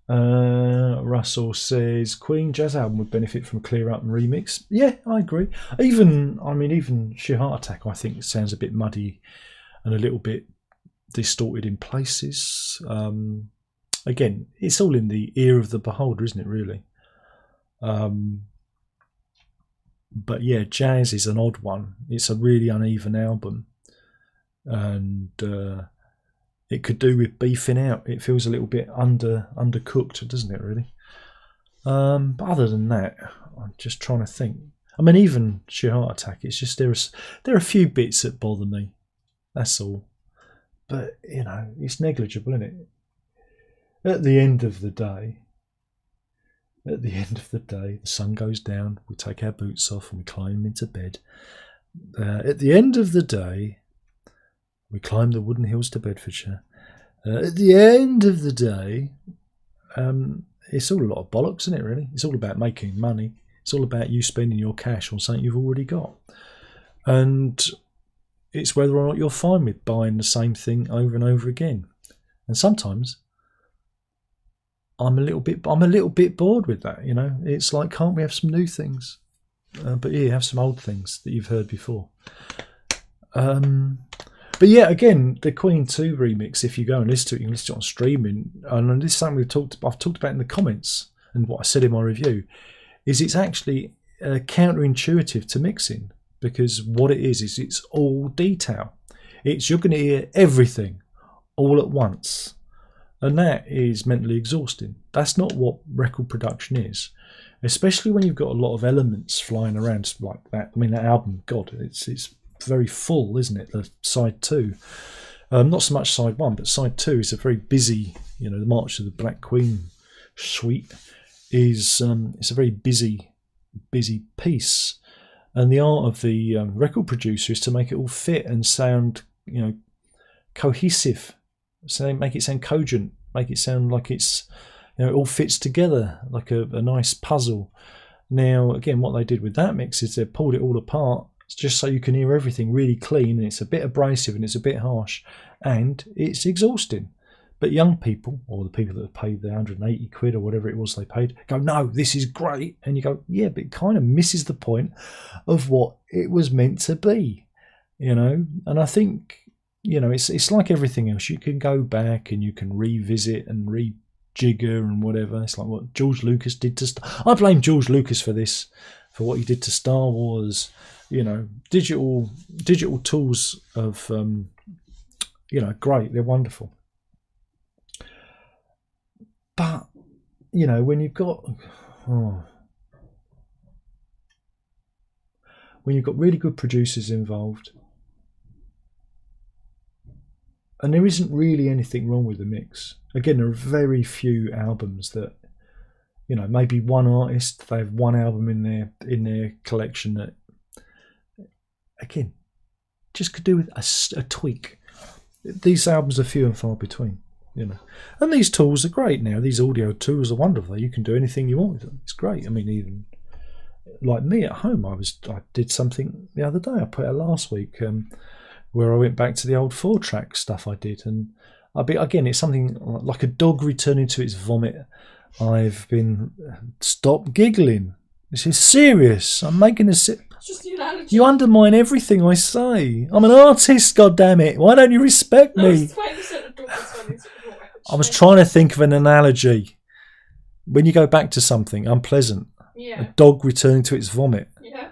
Russell says Queen jazz album would benefit from a clear up and remix. Yeah, I agree. Even Sheer Heart Attack, I think sounds a bit muddy and a little bit distorted in places. Again, it's all in the ear of the beholder, isn't it? Really. But yeah, Jazz is an odd one. It's a really uneven album, and it could do with beefing out. It feels a little bit undercooked, doesn't it? Really. But other than that, I'm just trying to think. I mean, even Sheer Heart Attack. It's just there are a few bits that bother me. That's all. But it's negligible, isn't it? At the end of the day, the sun goes down, we take our boots off and we climb into bed. At the end of the day, we climb the wooden hills to Bedfordshire. At the end of the day, it's all a lot of bollocks, isn't it, really? It's all about making money. It's all about you spending your cash on something you've already got. And it's whether or not you're fine with buying the same thing over and over again. And sometimes I'm a little bit bored with that. It's like, can't we have some new things? But yeah, have some old things that you've heard before. But yeah, again, the Queen 2 remix, if you go and listen to it, you can listen to it on streaming. And this is something I've talked about in the comments, and what I said in my review is it's actually counterintuitive to mixing, because what it is it's all detail. You're going to hear everything all at once. And that is mentally exhausting. That's not what record production is, especially when you've got a lot of elements flying around like that. I mean, that album, God, it's very full, isn't it? The side 2, not so much side 1, but side 2 is a very busy. The March of the Black Queen suite is it's a very busy piece, and the art of the record producer is to make it all fit and sound cohesive. So make it sound cogent, make it sound like it's it all fits together like a nice puzzle. Now again, what they did with that mix is they pulled it all apart just so you can hear everything really clean, and it's a bit abrasive and it's a bit harsh and it's exhausting. But young people, or the people that have paid the 180 quid or whatever it was they paid, go, no, this is great. And you go, yeah, but it kind of misses the point of what it was meant to be, And I think it's like everything else. You can go back and you can revisit and rejigger and whatever. It's like what George Lucas did to I blame George Lucas for this, for what he did to Star Wars. Digital tools of great, they're wonderful. But when you've got really good producers involved, and there isn't really anything wrong with the mix. Again, there are very few albums that, maybe one artist, they have one album in their collection that, again, just could do with a tweak. These albums are few and far between, And these tools are great now. These audio tools are wonderful. You can do anything you want with them. It's great. I mean, even like me at home, I did something the other day. I put it last week. Where I went back to the old 4-track stuff I did, and again, it's something like a dog returning to its vomit. I've been stop giggling. This is serious. I'm making It's just the analogy. You undermine everything I say. I'm an artist. God damn it! Why don't you respect me? I was trying to think of an analogy. When you go back to something unpleasant, a dog returning to its vomit. Yeah.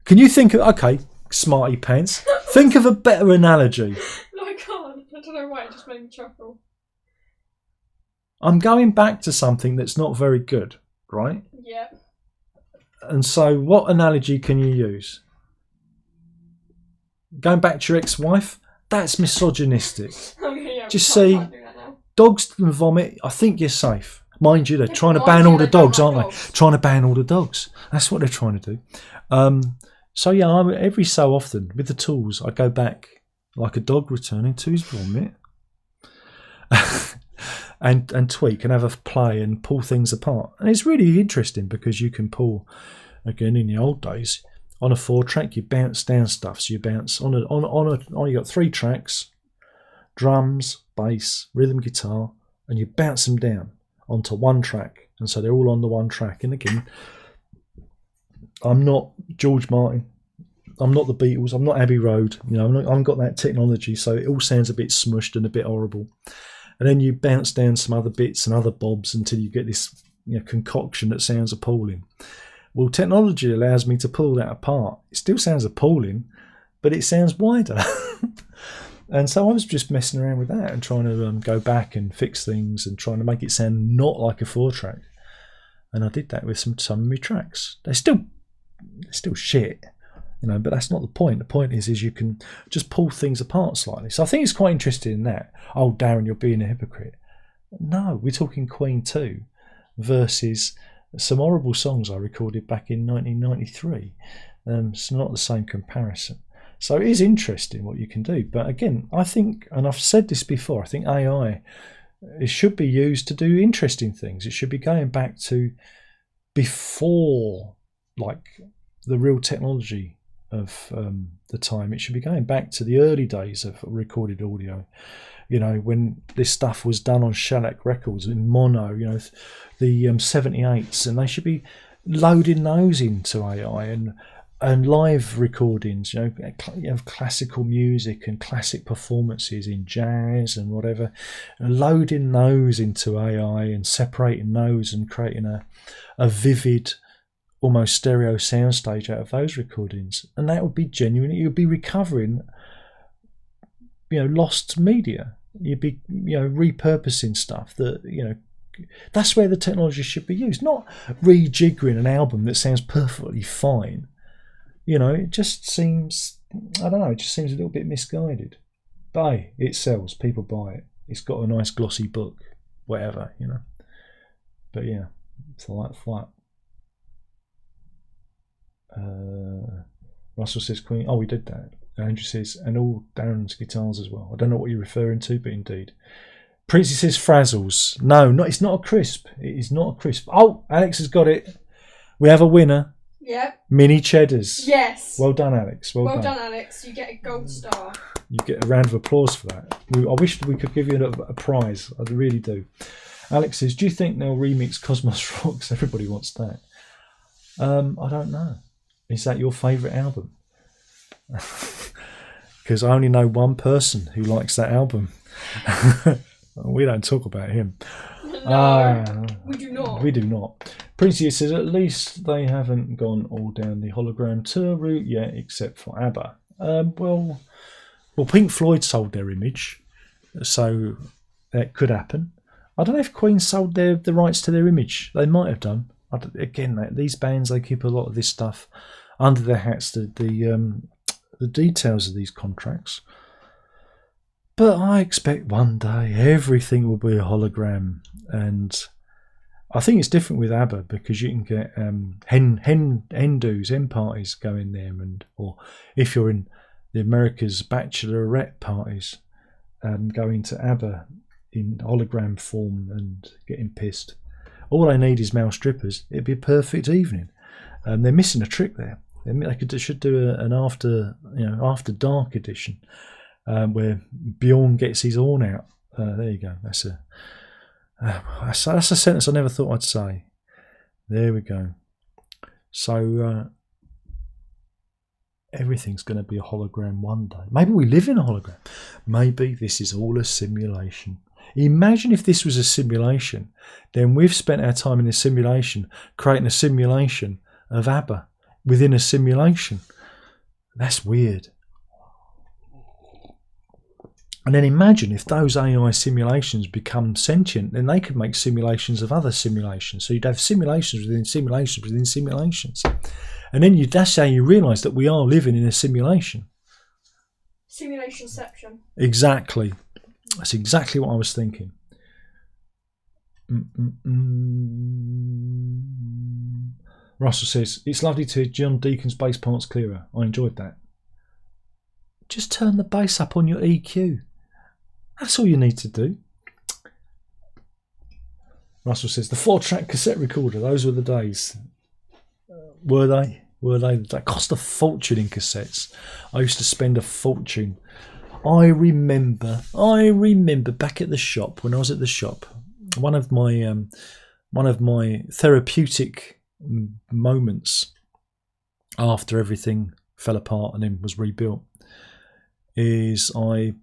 Can you think of smarty pants? Think of a better analogy. No, I can't. I don't know why. It just made me chuckle. I'm going back to something that's not very good, right? Yeah. And so, what analogy can you use? Going back to your ex-wife? That's misogynistic. Okay, yeah, Just say, dogs and vomit, I think you're safe. Mind you, they're trying to ban all the dogs, aren't they? Trying to ban all the dogs. That's what they're trying to do. So yeah, every so often with the tools, I go back like a dog returning to his vomit. and tweak and have a play and pull things apart. And it's really interesting because you can pull, again, in the old days, on a 4-track you bounce down stuff. So you bounce on you got 3 tracks, drums, bass, rhythm guitar, and you bounce them down onto 1 track. And so they're all on the 1 track. And again, I'm not George Martin, I'm not the Beatles, I'm not Abbey Road, I haven't got that technology, so it all sounds a bit smushed and a bit horrible. And then you bounce down some other bits and other bobs until you get this concoction that sounds appalling. Well, technology allows me to pull that apart. It still sounds appalling, but it sounds wider. And so I was just messing around with that and trying to go back and fix things and trying to make it sound not like a 4-track. And I did that with some of my tracks. They're still shit, but that's not the point. The point is you can just pull things apart slightly. So I think it's quite interesting in that. Oh, Darren, you're being a hypocrite. No, we're talking Queen 2 versus some horrible songs I recorded back in 1993. It's not the same comparison. So it is interesting what you can do. But again, I think, and I've said this before, I think AI, it should be used to do interesting things. It should be going back to before, like, the real technology of the time. It should be going back to the early days of recorded audio, when this stuff was done on shellac records in mono, the 78s, and they should be loading those into AI and live recordings, of classical music and classic performances in jazz and whatever, and loading those into AI and separating those and creating a vivid, almost stereo soundstage out of those recordings. And that would be genuine. You'd be recovering, lost media. You'd be, repurposing stuff that, that's where the technology should be used, not rejiggering an album that sounds perfectly fine. It just seems, I don't know, it just seems a little bit misguided. But hey, it sells, people buy it. It's got a nice glossy book, whatever, But yeah, it's like that. Russell says Queen. Oh, we did that. Andrew says, and all Darren's guitars as well. I don't know what you're referring to, but indeed. Princey says Frazzles. No, it's not a crisp. It is not a crisp. Oh, Alex has got it. We have a winner. Yep. Mini cheddars. Yes. Well done, Alex. Well done, Alex. You get a gold star. You get a round of applause for that. I wish we could give you a prize. I really do. Alex says, do you think they'll remix Cosmos Rocks? Everybody wants that. I don't know. Is that your favourite album? Because I only know one person who likes that album. We don't talk about him. No, we do not. We do not. Princey says, at least they haven't gone all down the hologram tour route yet, except for ABBA. Well, Pink Floyd sold their image, so that could happen. I don't know if Queen sold the rights to their image. They might have done. Again, these bands, they keep a lot of this stuff under their hats, the details of these contracts. But I expect one day everything will be a hologram, and I think it's different with ABBA because you can get hen parties going there, or if you're in the America's bachelorette parties, going to ABBA in hologram form and getting pissed. All they need is male strippers. It'd be a perfect evening. They're missing a trick there. They should do an after dark edition where Bjorn gets his horn out. There you go. That's a sentence I never thought I'd say. There we go. So everything's going to be a hologram one day. Maybe we live in a hologram. Maybe this is all a simulation. Imagine if this was a simulation. Then we've spent our time in a simulation creating a simulation of ABBA within a simulation. That's weird. And then imagine if those AI simulations become sentient, then they could make simulations of other simulations. So you'd have simulations within simulations within simulations. And then that's how you realise that we are living in a simulation. Simulationception. Exactly. That's exactly what I was thinking. Russell says, it's lovely to hear John Deacon's bass parts clearer. I enjoyed that. Just turn the bass up on your EQ. That's all you need to do. Russell says, the 4-track cassette recorder, those were the days. Were they? Were they? That cost a fortune in cassettes. I used to spend a fortune. I remember back at the shop, when I was at the shop, one of my therapeutic moments after everything fell apart and then was rebuilt is I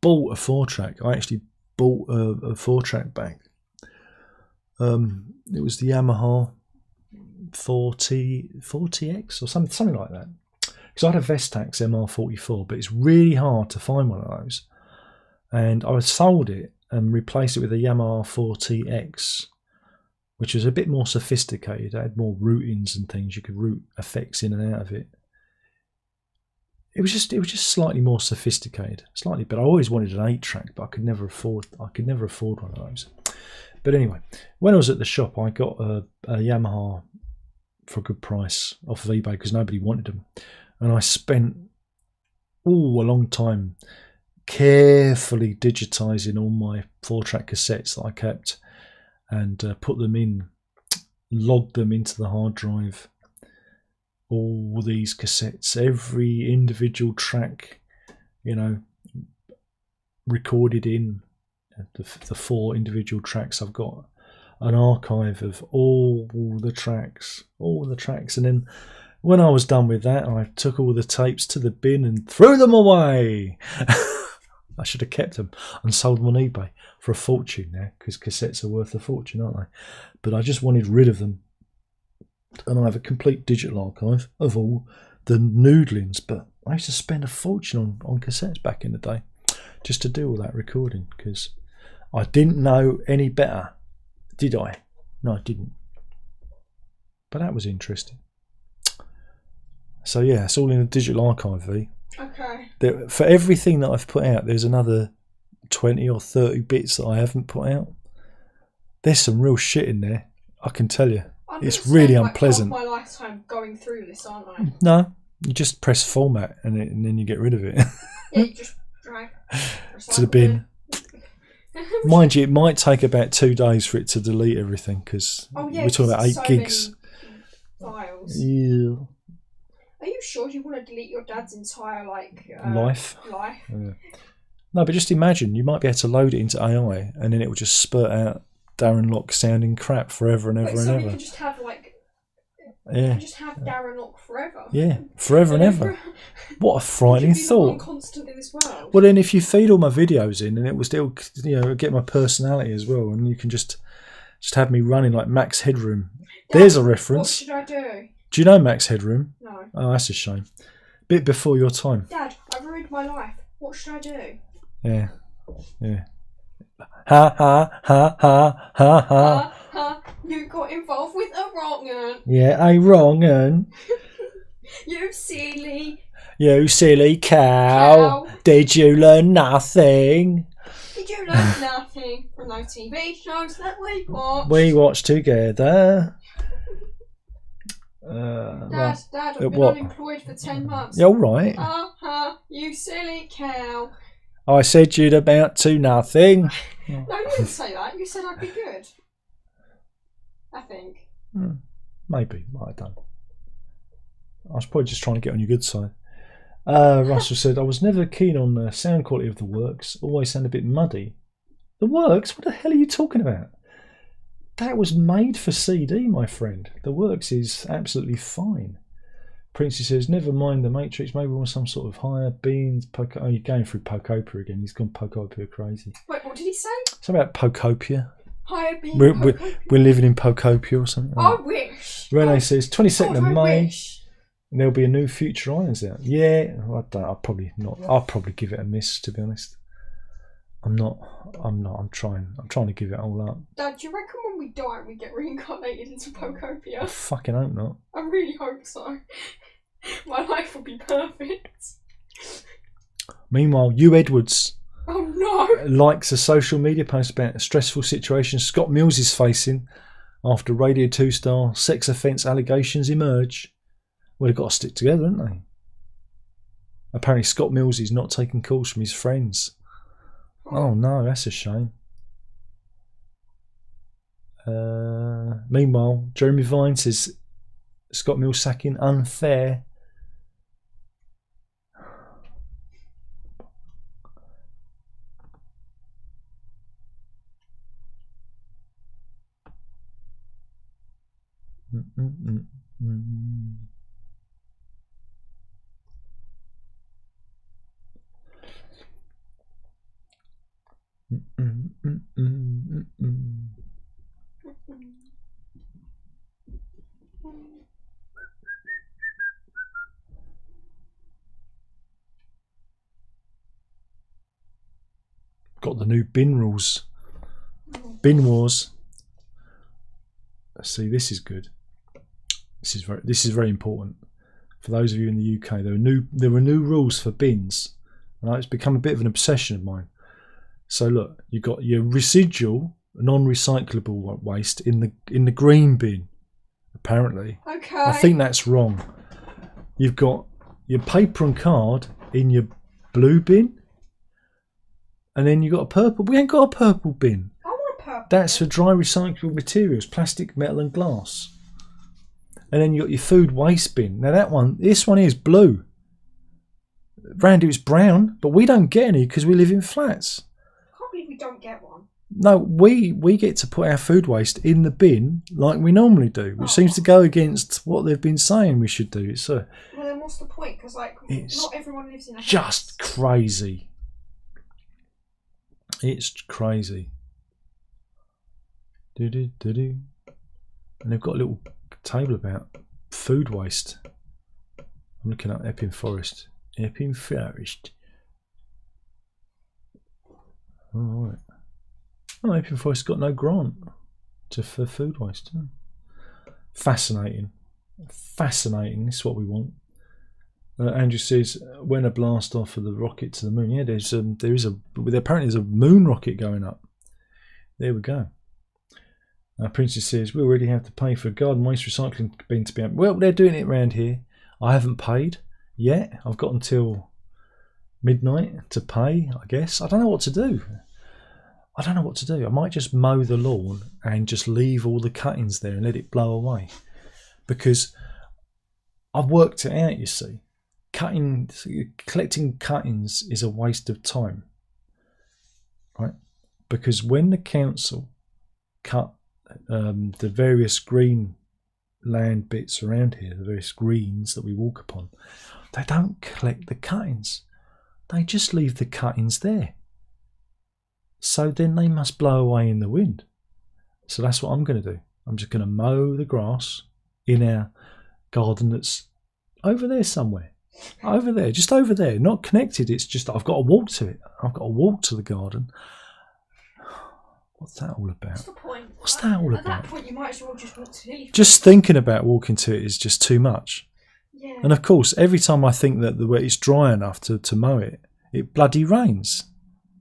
bought a 4-track. I actually bought a 4-track back. It was the Yamaha 40X or something like that. Because I had a Vestax MR44, but it's really hard to find one of those. And I sold it and replaced it with a Yamaha 40X, which was a bit more sophisticated. It had more routings and things. You could route effects in and out of it. It was just slightly more sophisticated, slightly. But I always wanted an 8-track, but I could never afford one of those. But anyway, when I was at the shop, I got a Yamaha for a good price off of eBay because nobody wanted them, and I spent a long time carefully digitizing all my 4-track cassettes that I kept and put them in, logged them into the hard drive. All these cassettes, every individual track, recorded in the 4 individual tracks. I've got an archive of all the tracks, and then when I was done with that, I took all the tapes to the bin and threw them away. I should have kept them and sold them on eBay for a fortune now, because cassettes are worth a fortune, aren't they? But I just wanted rid of them, and I have a complete digital archive of all the noodlings. But I used to spend a fortune on cassettes back in the day just to do all that recording, because I didn't know any better, did I? No, I didn't. But that was interesting. So yeah, it's all in a digital archive, V. Okay. For everything that I've put out, there's another 20 or 30 bits that I haven't put out. There's some real shit in there, I can tell you. It's really unpleasant. My lifetime going through this, aren't I? No, you just press format and then you get rid of it. Yeah, you just drag to the bin. Mind you, it might take about 2 days for it to delete everything, because we're talking about 8 gigs. Files. Yeah. Are you sure you want to delete your dad's entire life? Yeah. No, but just imagine, you might be able to load it into AI and then it will just spurt out Darren Lock sounding crap forever and ever and ever. You can just have Darren Lock forever. Yeah, forever and ever. What a frightening thought. Constant in this world. Well, then if you feed all my videos in, and it will still, get my personality as well, and you can just have me running like Max Headroom. Dad, there's a reference. What should I do? Do you know Max Headroom? No. Oh, that's a shame. Bit before your time. Dad, I've ruined my life. What should I do? Yeah. Ha ha ha ha ha ha. You got involved with a wrong un. Yeah, a wrong un. You silly cow. Did you learn nothing? Did you learn nothing from those TV shows that we watched? We watched together. Dad, I've been unemployed for 10 months. You're right. You silly cow. I said you'd amount to nothing. No, you didn't say that. You said I'd be good. I think. Maybe. I don't. I was probably just trying to get on your good side. Russell said, I was never keen on the sound quality of the works. Always sound a bit muddy. The works? What the hell are you talking about? That was made for CD, my friend. The works is absolutely fine. Princey says, never mind the Matrix. Maybe we want some sort of higher beings. Oh, you're going through Pocopia again. He's gone Pocopia crazy. Wait, what did he say? Something about Pocopia. Higher being we're living in Pocopia or something. I wish. Renee says, 22nd of May. Wish. There'll be a new Future Islands out. Yeah, I'll probably not. I'll probably give it a miss, to be honest. I'm trying to give it all up. Dad, do you reckon when we die we get reincarnated into Pocopia? I fucking hope not. I really hope so. My life will be perfect. Meanwhile, Hugh Edwards likes a social media post about a stressful situation Scott Mills is facing after Radio 2 star sex offence allegations emerge. Well, they've got to stick together, haven't they? Apparently Scott Mills is not taking calls from his friends. Oh no, that's a shame. Meanwhile, Jeremy Vine says Scott Mill sacking unfair. Got the new bin rules. Bin wars. Let's see, this is good. This is very important for those of you in the UK. There were new rules for bins. Right, it's become a bit of an obsession of mine. So look, you've got your residual, non-recyclable waste in the green bin. Apparently, Okay. I think that's wrong. You've got your paper and card in your blue bin, and then you've got a purple. We ain't got a purple bin. I want a purple. That's for dry recyclable materials, plastic, metal, and glass. And then you got your food waste bin. Now this one is blue. Round here it's brown, but we don't get any because we live in flats. I can't believe we don't get one. No, we get to put our food waste in the bin like we normally do, which seems to go against what they've been saying we should do. Well, then what's the point? Because it's not everyone lives in a house. just crazy. It's crazy. And they've got a little table about food waste. I'm looking at Epping Forest. Epping Forest. All right. Oh, Epping Forest got no grant for food waste. Fascinating. Fascinating. This is what we want. Andrew says, when a blast off of the rocket to the moon. Yeah, apparently there's a moon rocket going up. There we go. Princess says, we already have to pay for a garden waste recycling bin to be able. Well, they're doing it around here. I haven't paid yet. I've got until midnight to pay, I guess. I don't know what to do. I might just mow the lawn and just leave all the cuttings there and let it blow away. Because I've worked it out, you see. Collecting cuttings is a waste of time. Right? Because when the council cut the various green land bits around here, the various greens that we walk upon, they don't collect the cuttings. They just leave the cuttings there. So then they must blow away in the wind. So that's what I'm going to do. I'm just going to mow the grass in our garden that's over there somewhere. Over there, just over there. Not connected, it's just I've got to walk to it. I've got to walk to the garden. What's that all about? What's the point? What's that all At about? that point, you might as well just walk to the Just thinking about walking to it is just too much. Yeah. And of course, every time I think that it's dry enough to mow it, it bloody rains.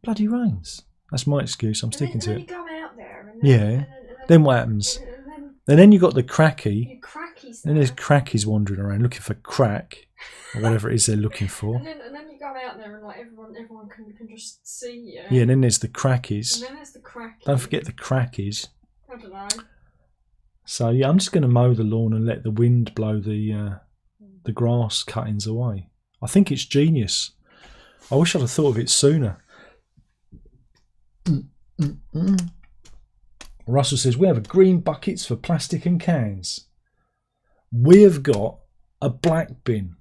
Bloody rains. That's my excuse. I'm sticking to it. You go out there. Then what happens? And then you got the cracky. Crackies. And there's crackies wandering around looking for crack or whatever it is they're looking for. And then you go out there and like everyone can just see you. Yeah, and then there's the crackies. And then there's the crackies. Don't forget the crackies. I don't know. So yeah, I'm just going to mow the lawn and let the wind blow the grass cuttings away. I think it's genius. I wish I'd have thought of it sooner. Russell says, we have green buckets for plastic and cans. We have got a black bin.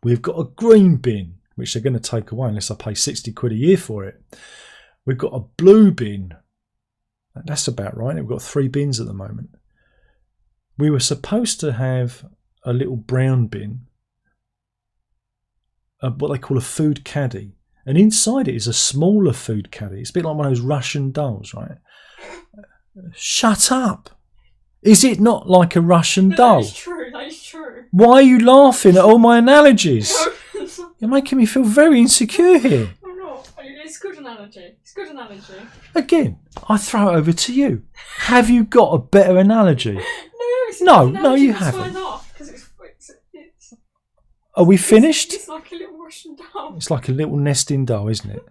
We've got a green bin, which they're going to take away unless I pay 60 quid a year for it. We've got a blue bin. That's about right. We've got 3 bins at the moment. We were supposed to have a little brown bin, what they call a food caddy. And inside it is a smaller food caddy. It's a bit like one of those Russian dolls, right? Shut up. Is it not like a Russian doll? That is true. That is true. Why are you laughing at all my analogies? You're making me feel very insecure here. I'm not. It's a good analogy. It's a good analogy. Again, I throw it over to you. Have you got a better analogy? No, you haven't. Sign off, 'cause it's Are we finished? It's like a little Russian doll. It's like a little nesting doll, isn't it?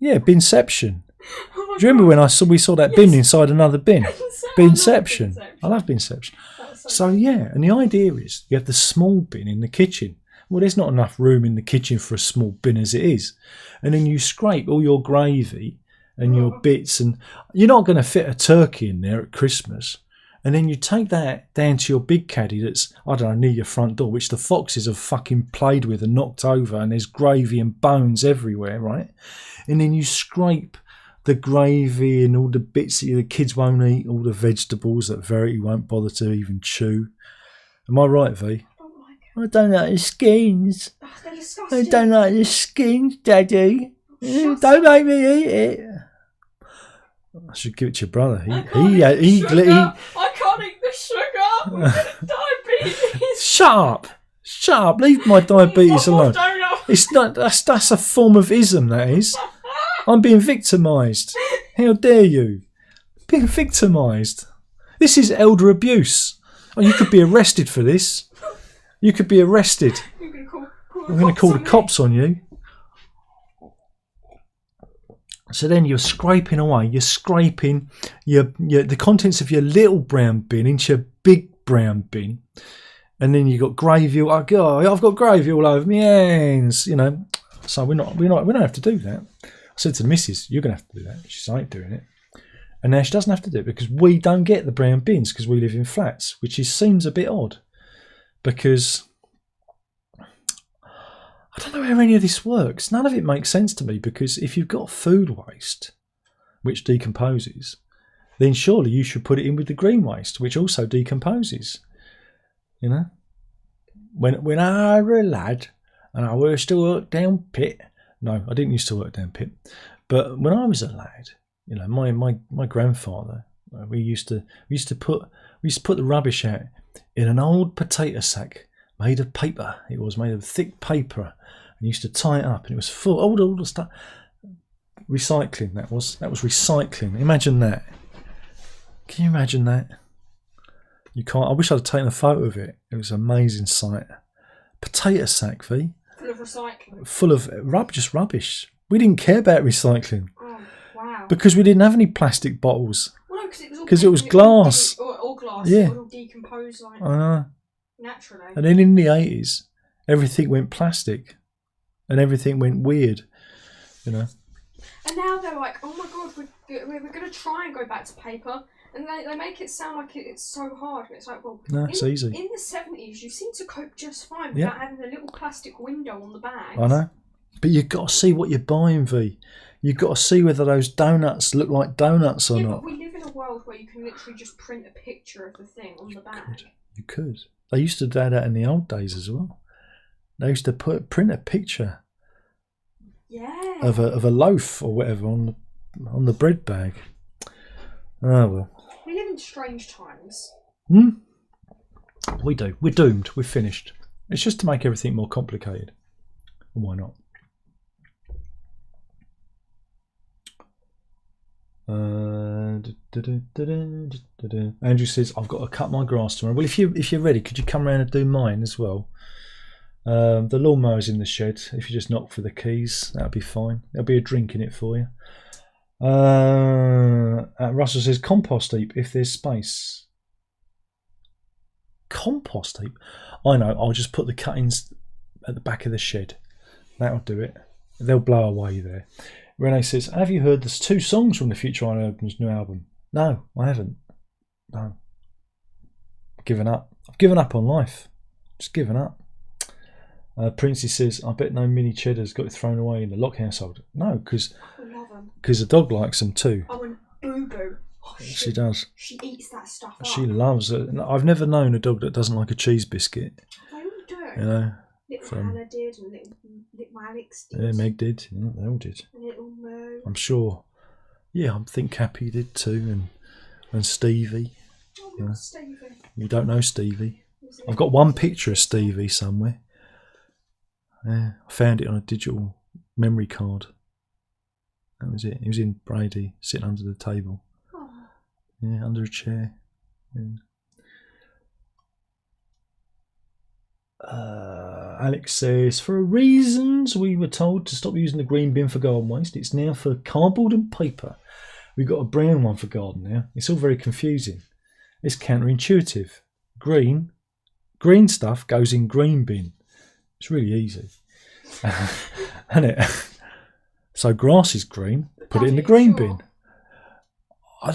Yeah, Binception. Oh my Do you remember when we saw that bin Yes. inside another bin? Binception. Binception. I love Binception. That's So yeah, and the idea is you have the small bin in the kitchen. Well, there's not enough room in the kitchen for a small bin as it is. And then you scrape all your gravy and your bits, and you're not going to fit a turkey in there at Christmas. And then you take that down to your big caddy that's, I don't know, near your front door, which the foxes have fucking played with and knocked over, and there's gravy and bones everywhere, right? And then you scrape the gravy and all the bits that the kids won't eat, all the vegetables that Verity won't bother to even chew. Am I right, V? I don't like the skins. Oh, they're disgusting. I don't like the skins, Daddy. Shut Don't make me eat it. I should give it to your brother. I can't eat the sugar. I'm gonna diabetes. Shut up. Shut up. Leave my diabetes alone. It's not. That's a form of ism. That is. I'm being victimised. How dare you? Being victimised. This is elder abuse. Oh, you could be arrested for this. You could be arrested. I'm going to call the cops on you. So then you're scraping away. You're scraping the contents of your little brown bin into your big brown bin, and then you got gravy. Oh God, I've got gravy all over my hands. You know. So we don't have to do that. I said to the missus, "You're going to have to do that." She's like doing it, and now she doesn't have to do it because we don't get the brown bins because we live in flats, which seems a bit odd. Because I don't know how any of this works. None of it makes sense to me, because if you've got food waste which decomposes, then surely you should put it in with the green waste which also decomposes. You know? When I were a lad and I used to work down pit. No, I didn't used to work down pit. But when I was a lad, you know, my grandfather, we used to put the rubbish out in an old potato sack made of paper. It was made of thick paper, and used to tie it up, and it was full all the stuff. Recycling. That was recycling. Imagine that. Can you imagine that? You can't. I wish I'd taken a photo of it. It was an amazing sight. Potato sack, V. Full of recycling. Full of just rubbish. We didn't care about recycling. Oh wow. Because we didn't have any plastic bottles. Well, no, because it was glass. All glass. Yeah. It would all decompose like naturally. And then in the 80s, everything went plastic, and everything went weird. You know. And now they're like, oh my god, we're going to try and go back to paper. And they make it sound like it's so hard. And it's like, well, no, it's easy. In the 70s, you seem to cope just fine without having a little plastic window on the bag. I know. But you've got to see what you're buying, V. You've got to see whether those donuts look like donuts or not. But we live in a world where you can literally just print a picture of the thing on the bag. You could. They used to do that in the old days as well. They used to print a picture of a loaf or whatever on the bread bag. Oh well. We live in strange times. We do. We're doomed. We're finished. It's just to make everything more complicated. And why not? Andrew says, I've got to cut my grass tomorrow. Well, if you're ready, could you come around and do mine as well? The lawnmower's in the shed. If you just knock for the keys, that'll be fine. There'll be a drink in it for you. Russell says, compost heap if there's space. Compost heap? I know, I'll just put the cuttings at the back of the shed. That'll do it. They'll blow away there. Renee says, have you heard there's 2 songs from the Future Iron Urban's new album? No, I haven't. No. I've given up. I've given up on life. Just given up. Princey says, I bet no mini cheddars got thrown away in the Lock household. No, because the dog likes them too. Oh, and Boo-Boo. Oh, she does. She eats that stuff up. She loves it. I've never known a dog that doesn't like a cheese biscuit. They all do. You know. Little Hannah did, and little Alex did. Yeah, Meg did. Yeah, they all did. And little Mo. I'm sure. Yeah, I think Cappy did too, and Stevie. Oh, Stevie. You don't know Stevie. I've got one picture of Stevie somewhere. Yeah, I found it on a digital memory card. That was it. He was in Brady, sitting under the table. Oh. Yeah, under a chair. Yeah. Alex says, for reasons we were told to stop using the green bin for garden waste. It's now for cardboard and paper. We've got a brown one for garden now. It's all very confusing. It's counterintuitive. Green stuff goes in green bin. It's really easy. Isn't it? So grass is green, put it in the green bin. I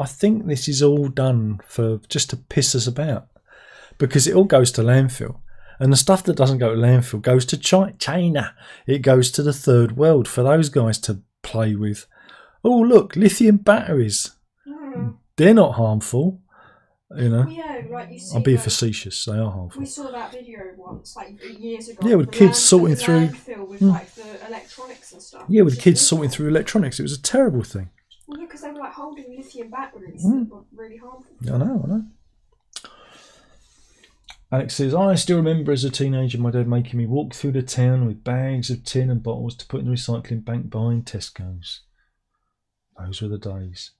think this is all done for just to piss us about, because it all goes to landfill, and the stuff that doesn't go to landfill goes to China. It goes to the third world for those guys to play with. Oh, look, lithium batteries. They're not harmful, you know. Well, yeah, like you see, I'm being facetious. They are harmful. We saw that video once, like years ago. Yeah, with kids sorting through landfill with like the electronics and stuff. Yeah, with the kids sorting through electronics. It was a terrible thing. Well, yeah, because they were like holding lithium batteries that were really harmful. I know. Alex says, I still remember as a teenager my dad making me walk through the town with bags of tin and bottles to put in the recycling bank behind Tesco's. Those were the days.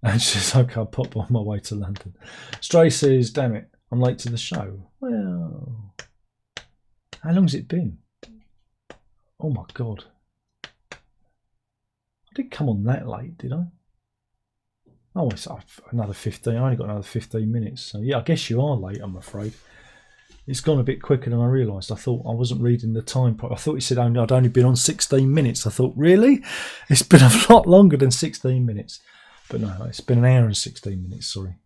And she says, okay, I'll pop on my way to London. Stray says, damn it, I'm late to the show. Well, how long's it been? Oh my God. I didn't come on that late, did I? Oh, it's another 15. I only got another 15 minutes. So yeah, I guess you are late, I'm afraid. It's gone a bit quicker than I realised. I thought I wasn't reading the time. I thought it said I'd only been on 16 minutes. I thought, really? It's been a lot longer than 16 minutes. But no, it's been an hour and 16 minutes, sorry.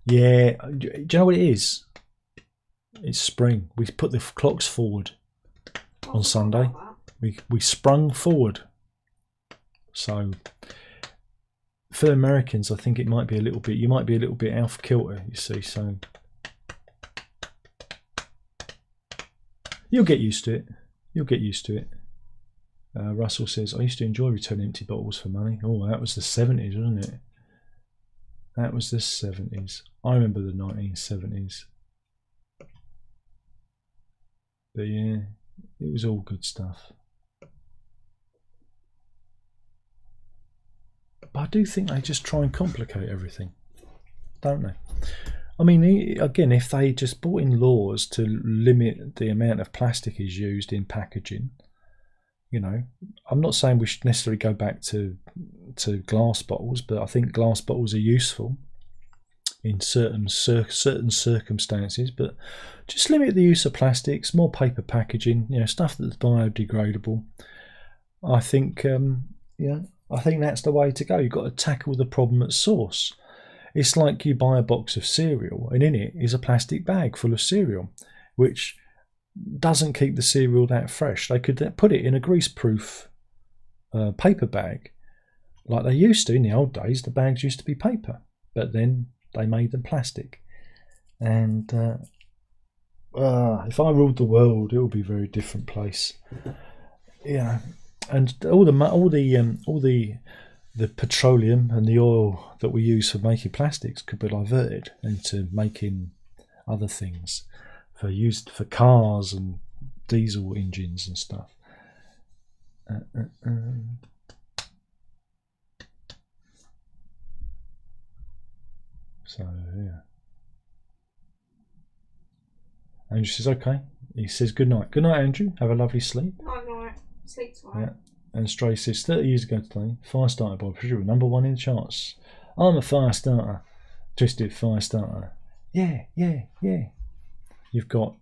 Yeah, do you know what it is? It's spring. We put the clocks forward on Sunday. We sprung forward. So for the Americans, I think it might be a little bit, you might be a little bit out of kilter, you see, so you'll get used to it. You'll get used to it. Russell says, I used to enjoy returning empty bottles for money. Oh, that was the 70s, wasn't it? That was the 70s. I remember the 1970s. But yeah, it was all good stuff. But I do think they just try and complicate everything, don't they? I mean, again, if they just brought in laws to limit the amount of plastic is used in packaging, you know, I'm not saying we should necessarily go back to glass bottles, but I think glass bottles are useful in certain circumstances. But just limit the use of plastics, more paper packaging, you know, stuff that's biodegradable. I think, I think that's the way to go. You've got to tackle the problem at source. It's like you buy a box of cereal and in it is a plastic bag full of cereal, which doesn't keep the cereal that fresh. They could put it in a grease-proof paper bag like they used to in the old days. The bags used to be paper, but then they made them plastic. And if I ruled the world, it would be a very different place. Yeah, and all the petroleum and the oil that we use for making plastics could be diverted into making other things used for cars and diesel engines and stuff. So yeah, Andrew says okay. He says good night. Good night, Andrew. Have a lovely sleep. Night. Sleep tonight. Yeah. And Stray says 30 years ago today, fire starter by Pressure, #1 in the charts. I'm a fire starter. Twisted fire starter. Yeah. You've got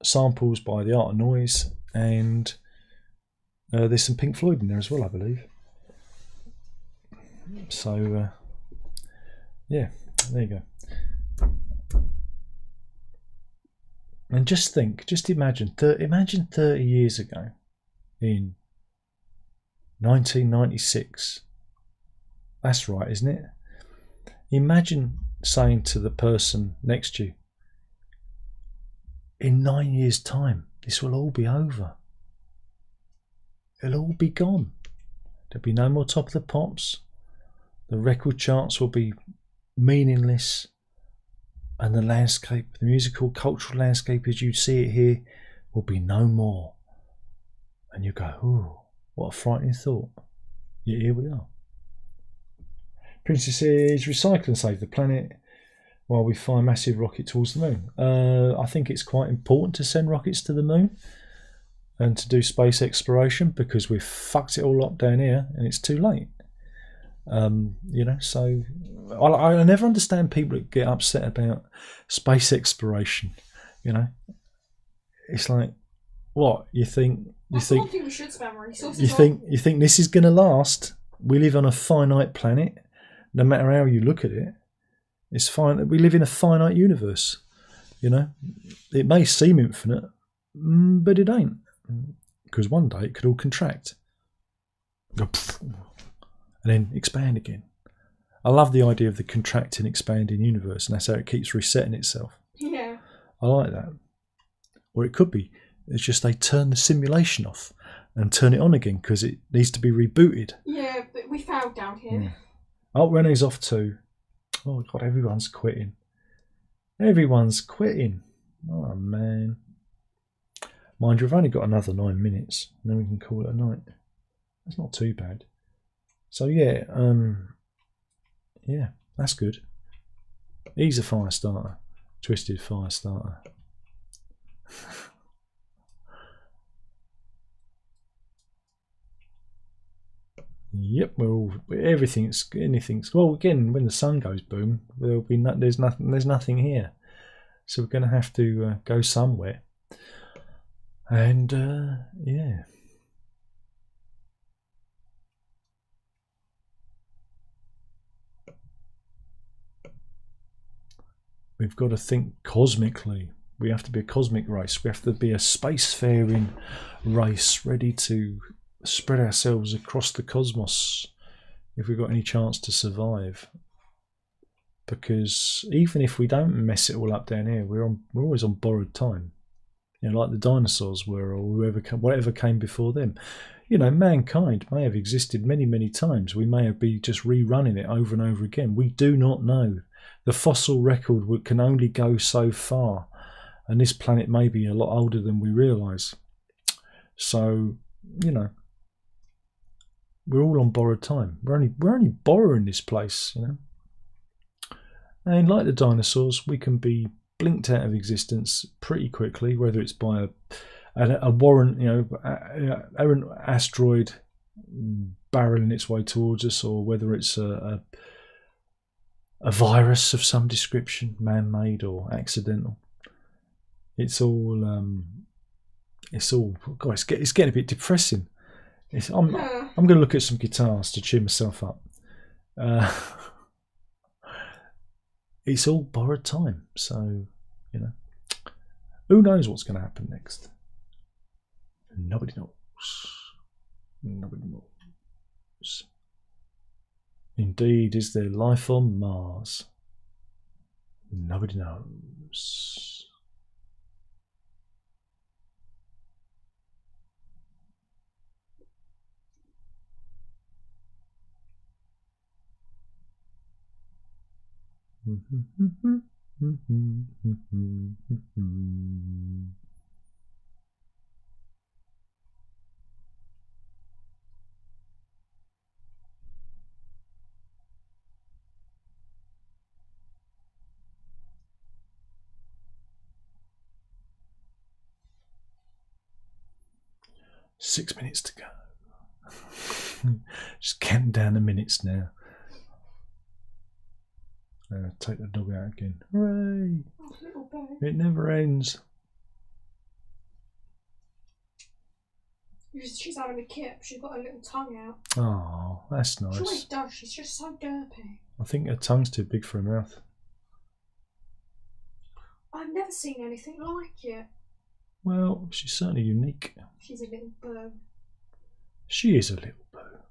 samples by The Art of Noise, and there's some Pink Floyd in there as well, I believe. So yeah, there you go. And just imagine 30 years ago in 1996. That's right, isn't it? Imagine saying to the person next to you, in 9 years' time, this will all be over. It'll all be gone. There'll be no more Top of the Pops. The record charts will be meaningless. And the landscape, the musical, cultural landscape as you see it here, will be no more. And you go, ooh, what a frightening thought. Yeah, here we are. Princess says, recycle and save the planet. while we fire a massive rocket towards the moon. I think it's quite important to send rockets to the moon and to do space exploration, because we've fucked it all up down here and it's too late. So I never understand people that get upset about space exploration. It's like, what you think? One thing we should spend more resources you think this is going to last? We live on a finite planet. No matter how you look at it, it's fine. We live in a finite universe. It may seem infinite, but it ain't, because one day it could all contract, go pff, and then expand again. I love the idea of the contracting, expanding universe, and that's how it keeps resetting itself. Yeah. I like that. Or it could be, it's just they turn the simulation off and turn it on again because it needs to be rebooted. Yeah, but we failed down here. Yeah. Oh, Renee's off too. Oh God, everyone's quitting. Everyone's quitting. Oh man. Mind you, we've only got another 9 minutes, and then we can call it a night. That's not too bad. So yeah, that's good. He's a fire starter. Twisted fire starter. Yep, anything's. Well, again, when the sun goes boom, there's nothing here, so we're going to have to go somewhere, and yeah. We've got to think cosmically. We have to be a cosmic race. We have to be a spacefaring race, ready to spread ourselves across the cosmos if we've got any chance to survive. Because even if we don't mess it all up down here, we're always on borrowed time. Like the dinosaurs were, or whatever came before them. Mankind may have existed many, many times. We may have been just rerunning it over and over again. We do not know. The fossil record can only go so far, and this planet may be a lot older than we realise. So, we're all on borrowed time. We're only borrowing this place, And like the dinosaurs, we can be blinked out of existence pretty quickly, whether it's by a warrant, errant asteroid barreling its way towards us, or whether it's a virus of some description, man-made or accidental. It's all God, it's getting a bit depressing. I'm going to look at some guitars to cheer myself up. It's all borrowed time, so who knows what's going to happen next? Nobody knows. Nobody knows. Indeed, is there life on Mars? Nobody knows. Six minutes to go. Just counting down the minutes now. Take the dog out again. Hooray! Oh, it never ends. She's having a kip. She's got her little tongue out. Oh, that's nice. She always does. She's just so derpy. I think her tongue's too big for her mouth. I've never seen anything like it. Well, she's certainly unique. She's a little bird. She is a little bird.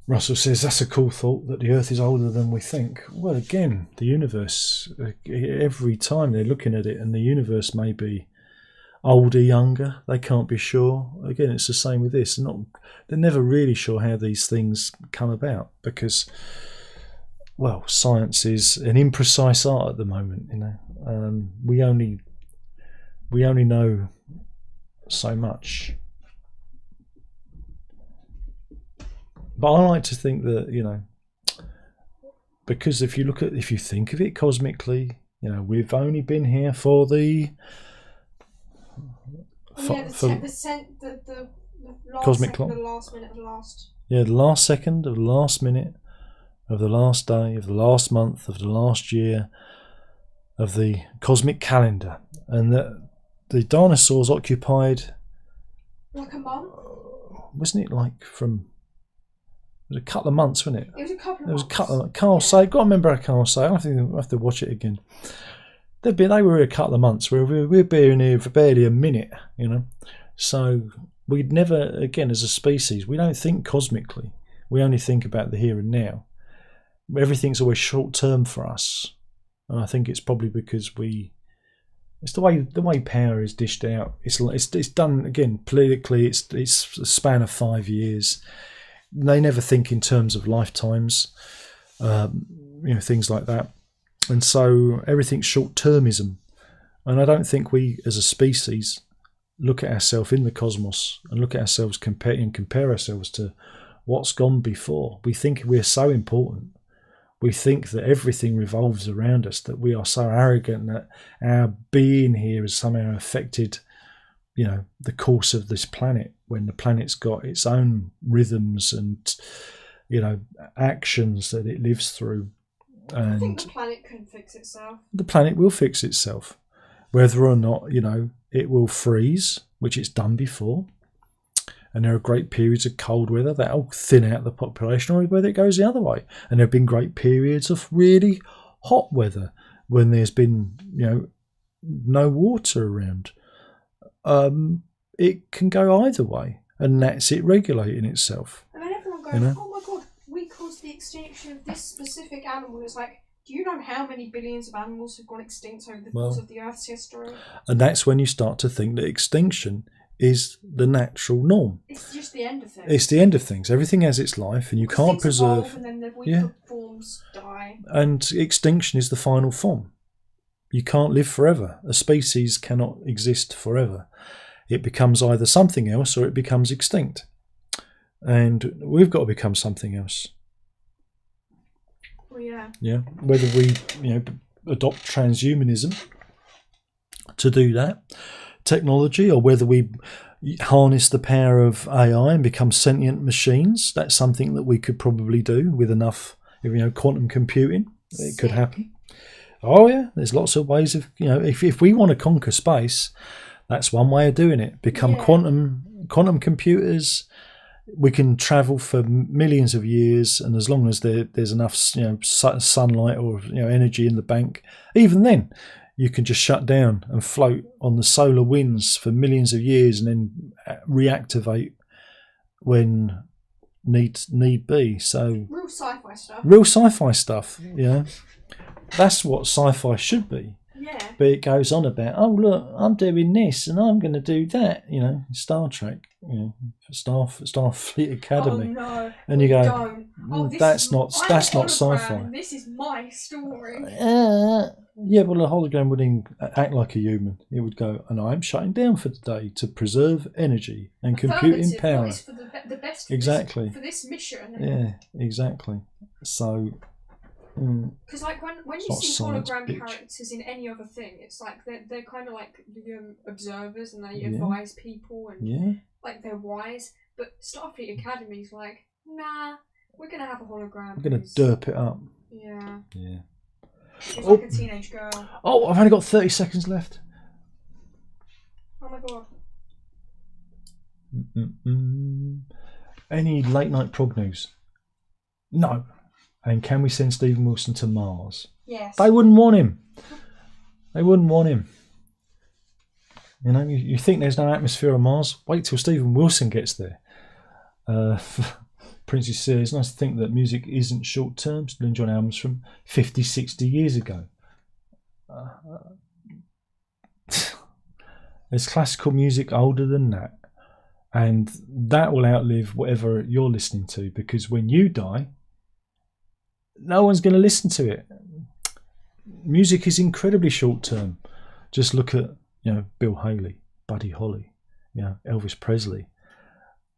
Russell says that's a cool thought, that the Earth is older than we think. Well, again, the universe, every time they're looking at it, and the universe may be older, younger, they can't be sure. Again, it's the same with this. They're never really sure how these things come about, because, well, science is an imprecise art at the moment. We only we only know so much. But I like to think that, you know, because if you think of it cosmically, you know, we've only been here for the cosmic clock. The last minute of the last. Yeah, the last second of the last minute of the last day of the last month of the last year of the cosmic calendar, and that the dinosaurs occupied like a month. Wasn't it like from? It was a couple of months, wasn't it? It was a couple of months. It was a couple of Carl say. Got to remember how Carl say. I have to watch it again. They were here a couple of months. We're being here for barely a minute, you know. So we'd never, again, as a species, we don't think cosmically. We only think about the here and now. Everything's always short term for us, and I think it's probably because it's the way power is dished out. It's done again politically. It's a span of 5 years. They never think in terms of lifetimes, you know, things like that. And so everything's short-termism. And I don't think we, as a species, look at ourselves in the cosmos and look at ourselves compare ourselves to what's gone before. We think we're so important. We think that everything revolves around us, that we are so arrogant that our being here has somehow affected, you know, the course of this planet, when the planet's got its own rhythms and, you know, actions that it lives through. And I think the planet can fix itself. The planet will fix itself, whether or not, you know, it will freeze, which it's done before, and there are great periods of cold weather that'll thin out the population, or whether it goes the other way. And there have been great periods of really hot weather when there's been, you know, no water around. It can go either way, and that's it regulating itself. And then everyone goes, you know? oh my god, we caused the extinction of this specific animal. It's like, do you know how many billions of animals have gone extinct over the course of the Earth's history? And that's when you start to think that extinction is the natural norm. It's just the end of things. It's the end of things. Everything has its life, and you can't preserve. Evolve, and then the weaker forms die. And extinction is the final form. You can't live forever. A species cannot exist forever. It becomes either something else or it becomes extinct. And we've got to become something else. Well, yeah. Yeah. Whether we, you know, adopt transhumanism to do that, technology, or whether we harness the power of AI and become sentient machines, that's something that we could probably do with enough, you know, quantum computing. It could happen. Oh yeah, there's lots of ways of, you know, if we want to conquer space, that's one way of doing it. Become quantum computers. We can travel for millions of years, and as long as there's enough, you know, sunlight or, you know, energy in the bank, even then, you can just shut down and float on the solar winds for millions of years, and then reactivate when need be. So real sci-fi stuff. Real sci-fi stuff. Yeah, that's what sci-fi should be. Yeah. But it goes on about, oh look, I'm doing this and I'm going to do that. You know, Star Trek, you know, Starfleet Academy. Oh no! And you go, that's not sci-fi. This is my story. Yeah, well, a hologram wouldn't act like a human. It would go, and I'm shutting down for today to preserve energy and computing power. It's for the best. Exactly. For this mission. Yeah, exactly. So. Because like when you see hologram characters in any other thing, it's like they're kind of like the observers, and they advise people, and like they're wise. But Starfleet Academy's like, nah, we're gonna have a hologram. We're gonna derp it up. Yeah. Yeah. It's like a teenage girl. Oh, I've only got 30 seconds left. Oh my god. Any late night prog news? No. And can we send Stephen Wilson to Mars? Yes. They wouldn't want him. They wouldn't want him. You know, you think there's no atmosphere on Mars? Wait till Stephen Wilson gets there. Princey says, it's nice to think that music isn't short term. Still enjoying albums from 50, 60 years ago. There's classical music older than that. And that will outlive whatever you're listening to, because when you die, no one's going to listen to it. Music is incredibly short term. Just look at You know, Bill Haley, Buddy Holly, you know, Elvis Presley.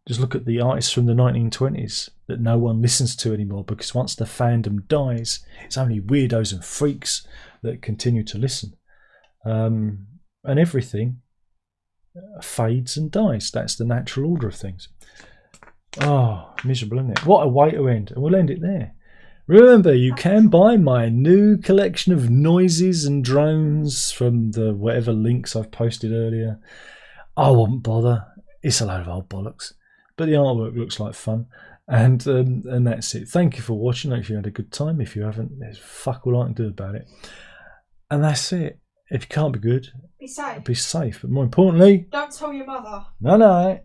Just look at the artists from the 1920s that no one listens to anymore, because once the fandom dies, it's only weirdos and freaks that continue to listen. And everything fades and dies. That's the natural order of things. Oh, miserable, isn't it? What a way to end. And we'll end it there. Remember, you can buy my new collection of noises and drones from the whatever links I've posted earlier. I wouldn't bother. It's a load of old bollocks. But the artwork looks like fun. And that's it. Thank you for watching. Hope you had a good time. If you haven't, there's fuck all I can do about it. And that's it. If you can't be good, be safe. Be safe. But more importantly, don't tell your mother. No.